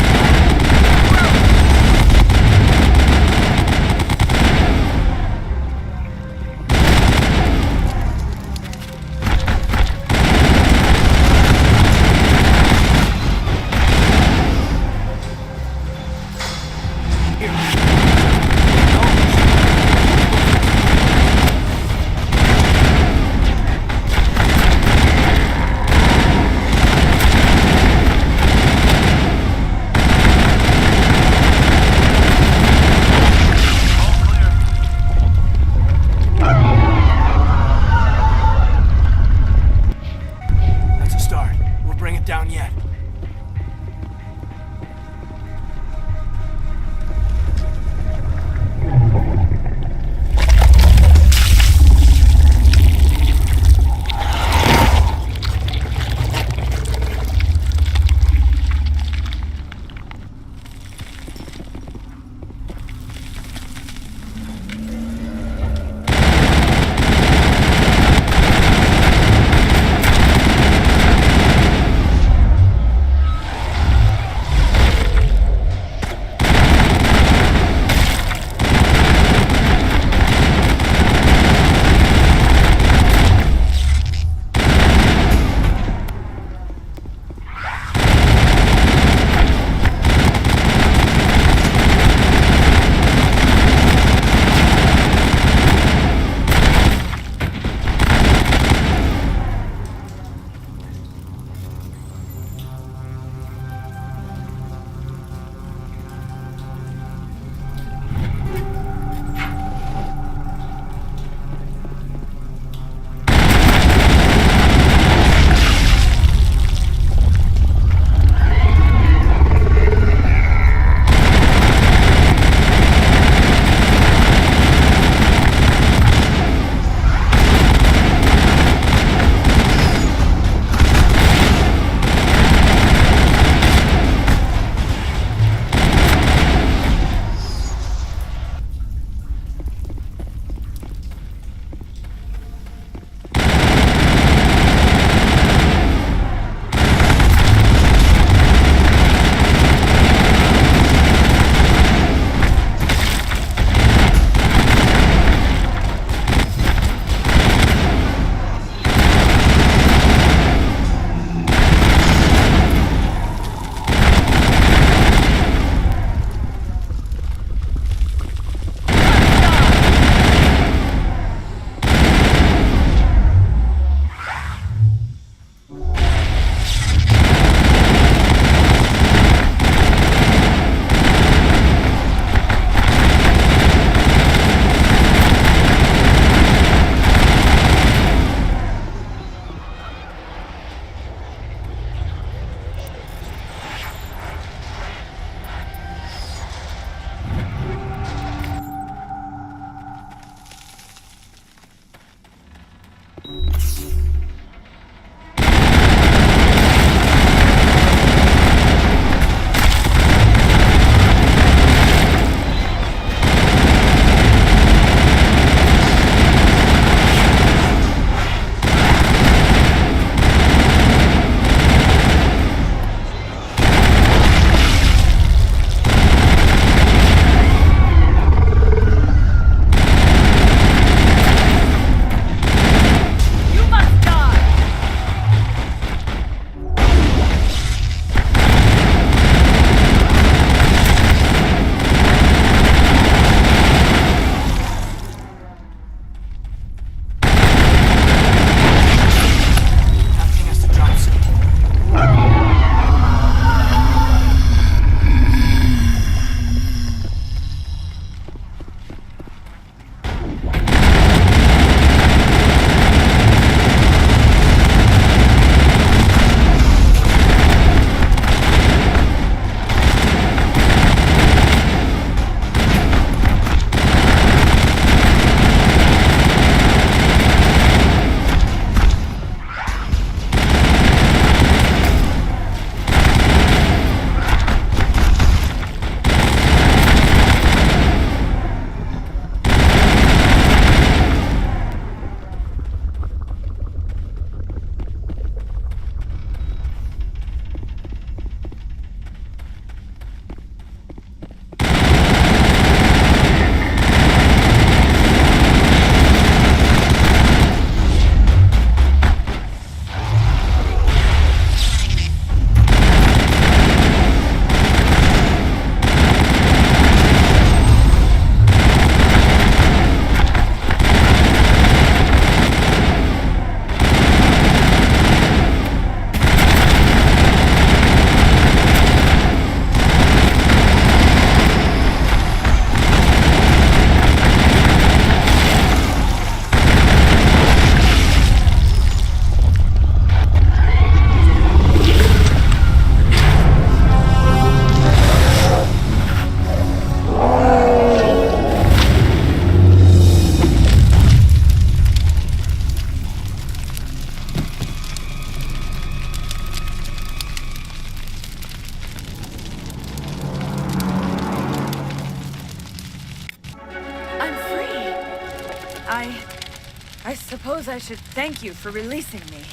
I should thank you for releasing me.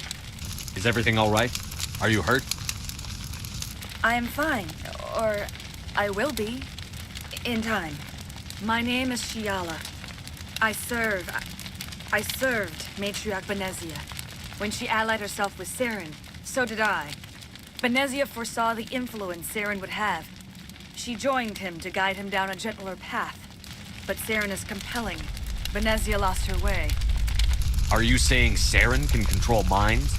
Is everything all right? Are you hurt? I am fine, or I will be, in time. My name is Shiala. I served Matriarch Benezia. When she allied herself with Saren, so did I. Benezia foresaw the influence Saren would have. She joined him to guide him down a gentler path. But Saren is compelling. Benezia lost her way. Are you saying Saren can control minds?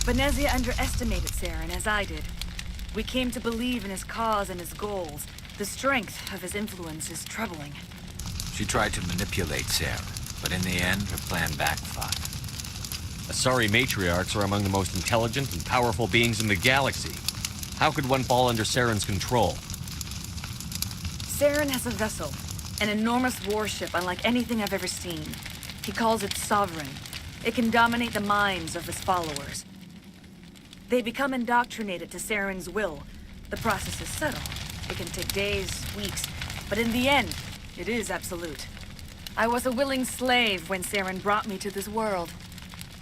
Benezia underestimated Saren, as I did. We came to believe in his cause and his goals. The strength of his influence is troubling. She tried to manipulate Sarah, but in the end, her plan backfired. Asari matriarchs are among the most intelligent and powerful beings in the galaxy. How could one fall under Saren's control? Saren has a vessel, an enormous warship unlike anything I've ever seen. He calls it Sovereign. It can dominate the minds of his followers. They become indoctrinated to Saren's will. The process is subtle. It can take days, weeks, but in the end, it is absolute. I was a willing slave when Saren brought me to this world.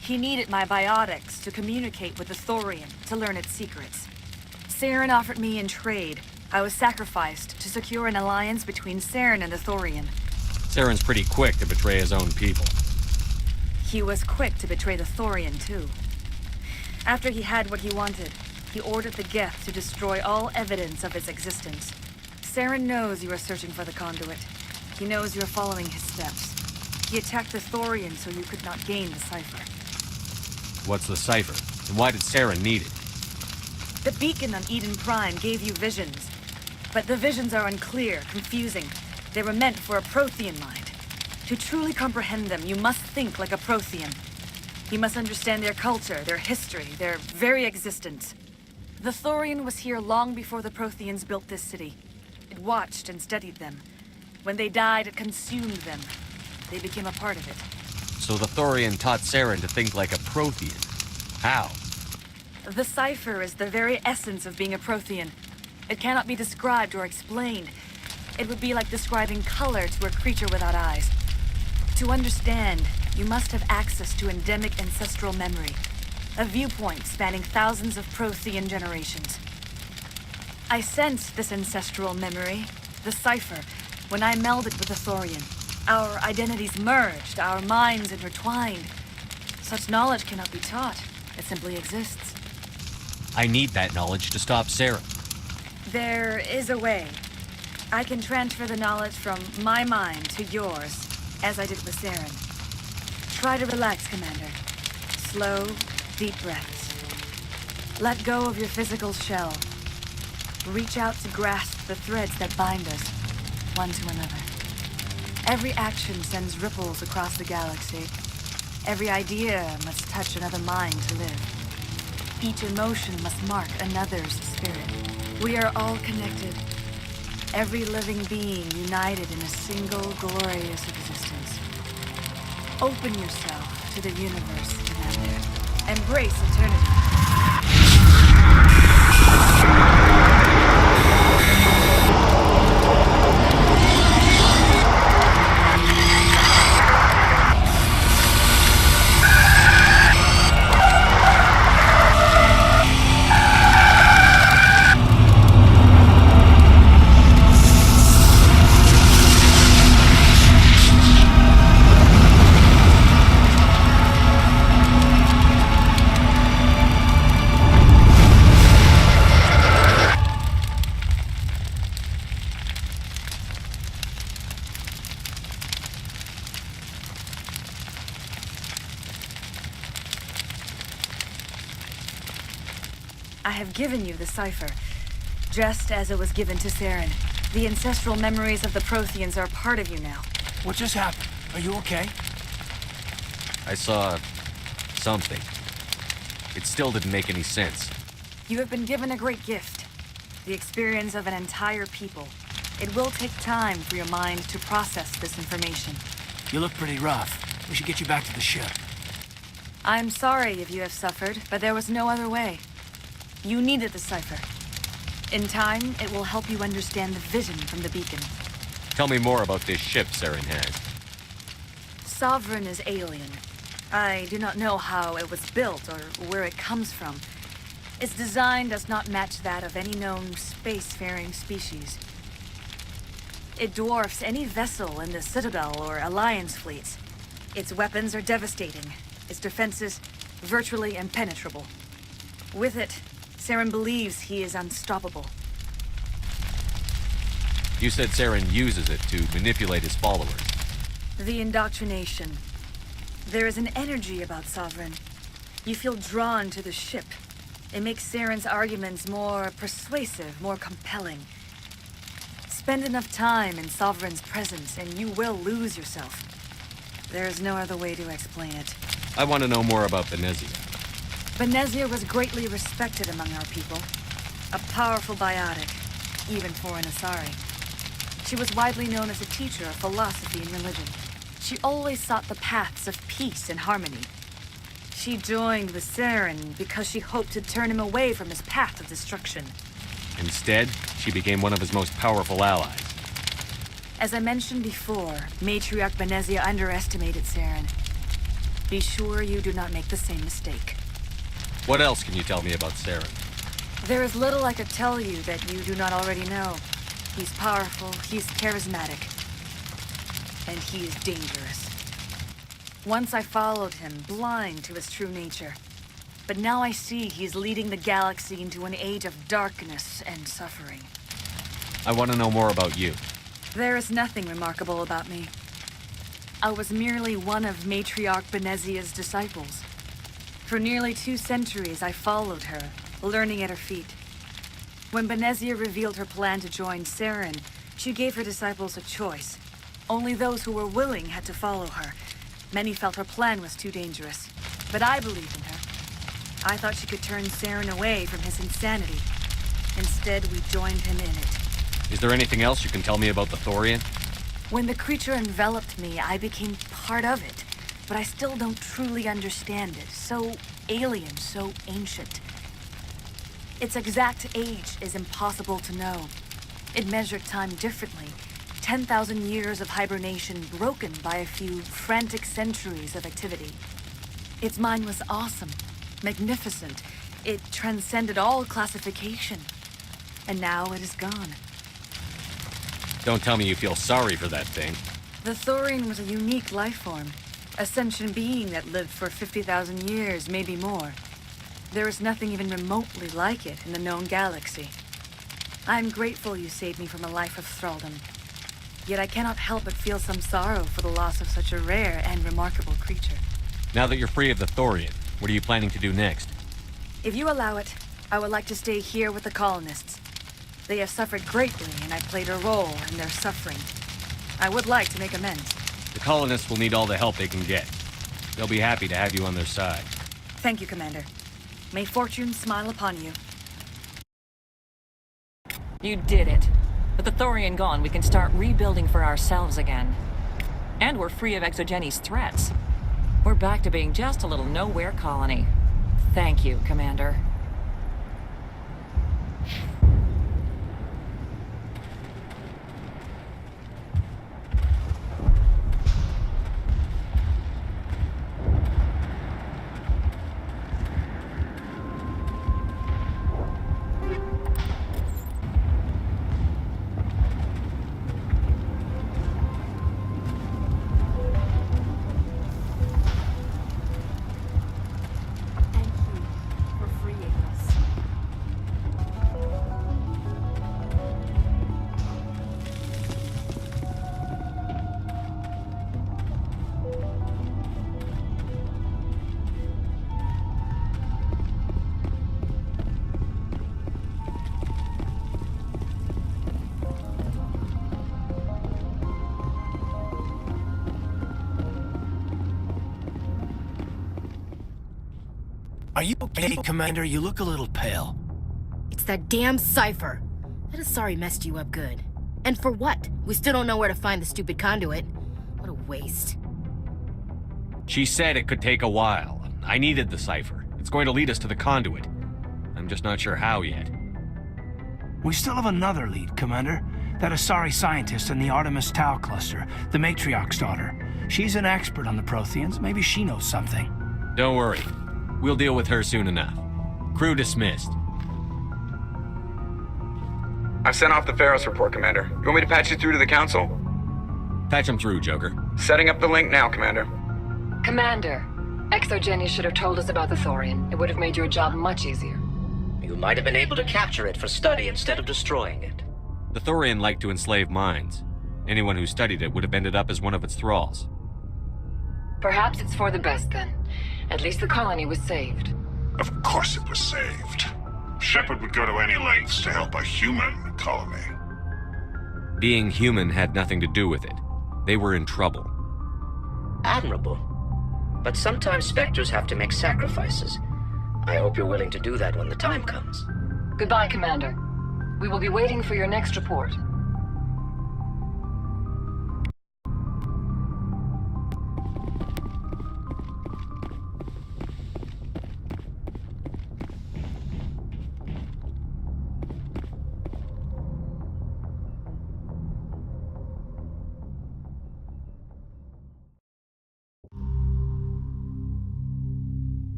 He needed my biotics to communicate with the Thorian, to learn its secrets. Saren offered me in trade. I was sacrificed to secure an alliance between Saren and the Thorian. Saren's pretty quick to betray his own people. He was quick to betray the Thorian, too. After he had what he wanted, he ordered the Geth to destroy all evidence of its existence. Saren knows you are searching for the conduit. He knows you are following his steps. He attacked the Thorian so you could not gain the cipher. What's the cipher? And why did Saren need it? The beacon on Eden Prime gave you visions. But the visions are unclear, confusing. They were meant for a Prothean mind. To truly comprehend them, you must think like a Prothean. You must understand their culture, their history, their very existence. The Thorian was here long before the Protheans built this city. It watched and studied them. When they died, it consumed them. They became a part of it. So the Thorian taught Saren to think like a Prothean. How? The cipher is the very essence of being a Prothean. It cannot be described or explained. It would be like describing color to a creature without eyes. To understand, you must have access to endemic ancestral memory, a viewpoint spanning thousands of Prothean generations. I sensed this ancestral memory, the cipher, when I melded with the Thorian. Our identities merged, our minds intertwined. Such knowledge cannot be taught. It simply exists. I need that knowledge to stop Saren. There is a way. I can transfer the knowledge from my mind to yours, as I did with Saren. Try to relax, Commander. Slow, deep breaths. Let go of your physical shell. Reach out to grasp the threads that bind us, one to another. Every action sends ripples across the galaxy. Every idea must touch another mind to live. Each emotion must mark another's spirit. We are all connected. Every living being united in a single glorious existence. Open yourself to the universe, Commander. Embrace eternity. I have given you the cipher, just as it was given to Saren. The ancestral memories of the Protheans are part of you now. What just happened? Are you okay? I saw something. It still didn't make any sense. You have been given a great gift. The experience of an entire people. It will take time for your mind to process this information. You look pretty rough. We should get you back to the ship. I'm sorry if you have suffered, but there was no other way. You needed the cipher. In time, it will help you understand the vision from the beacon. Tell me more about this ship Saren has. Sovereign is alien. I do not know how it was built or where it comes from. Its design does not match that of any known spacefaring species. It dwarfs any vessel in the Citadel or Alliance fleets. Its weapons are devastating, its defenses virtually impenetrable. With it, Saren believes he is unstoppable. You said Saren uses it to manipulate his followers. The indoctrination. There is an energy about Sovereign. You feel drawn to the ship. It makes Saren's arguments more persuasive, more compelling. Spend enough time in Sovereign's presence and you will lose yourself. There is no other way to explain it. I want to know more about Benezia. Benezia was greatly respected among our people. A powerful biotic, even for an Asari. She was widely known as a teacher of philosophy and religion. She always sought the paths of peace and harmony. She joined with Saren because she hoped to turn him away from his path of destruction. Instead, she became one of his most powerful allies. As I mentioned before, Matriarch Benezia underestimated Saren. Be sure you do not make the same mistake. What else can you tell me about Saren? There is little I could tell you that you do not already know. He's powerful, he's charismatic, and he is dangerous. Once I followed him, blind to his true nature. But now I see he's leading the galaxy into an age of darkness and suffering. I want to know more about you. There is nothing remarkable about me. I was merely one of Matriarch Benezia's disciples. For nearly 2 centuries, I followed her, learning at her feet. When Benezia revealed her plan to join Saren, she gave her disciples a choice. Only those who were willing had to follow her. Many felt her plan was too dangerous, but I believed in her. I thought she could turn Saren away from his insanity. Instead, we joined him in it. Is there anything else you can tell me about the Thorian? When the creature enveloped me, I became part of it, but I still don't truly understand it. So alien, so ancient. Its exact age is impossible to know. It measured time differently. 10,000 years of hibernation broken by a few frantic centuries of activity. Its mind was awesome, magnificent. It transcended all classification. And now it is gone. Don't tell me you feel sorry for that thing. The Thorian was a unique life form. A sentient being that lived for 50,000 years, maybe more. There is nothing even remotely like it in the known galaxy. I'm grateful you saved me from a life of thraldom. Yet I cannot help but feel some sorrow for the loss of such a rare and remarkable creature. Now that you're free of the Thorian, what are you planning to do next? If you allow it, I would like to stay here with the colonists. They have suffered greatly, and I played a role in their suffering. I would like to make amends. The colonists will need all the help they can get. They'll be happy to have you on their side. Thank you, Commander. May fortune smile upon you. You did it. With the Thorian gone, we can start rebuilding for ourselves again. And we're free of Exogeni's threats. We're back to being just a little nowhere colony. Thank you, Commander. Are you okay, Commander? You look a little pale. It's that damn cipher. That Asari messed you up good. And for what? We still don't know where to find the stupid conduit. What a waste. She said it could take a while. I needed the cipher. It's going to lead us to the conduit. I'm just not sure how yet. We still have another lead, Commander. That Asari scientist in the Artemis Tau cluster, the Matriarch's daughter. She's an expert on the Protheans. Maybe she knows something. Don't worry. We'll deal with her soon enough. Crew dismissed. I've sent off the Feros report, Commander. You want me to patch you through to the Council? Patch him through, Joker. Setting up the link now, Commander. Commander, Exogeny should have told us about the Thorian. It would have made your job much easier. You might have been able to capture it for study instead of destroying it. The Thorian liked to enslave minds. Anyone who studied it would have ended up as one of its thralls. Perhaps it's for the best then. At least the colony was saved. Of course it was saved. Shepard would go to any lengths to help a human colony. Being human had nothing to do with it. They were in trouble. Admirable. But sometimes Spectres have to make sacrifices. I hope you're willing to do that when the time comes. Goodbye, Commander. We will be waiting for your next report.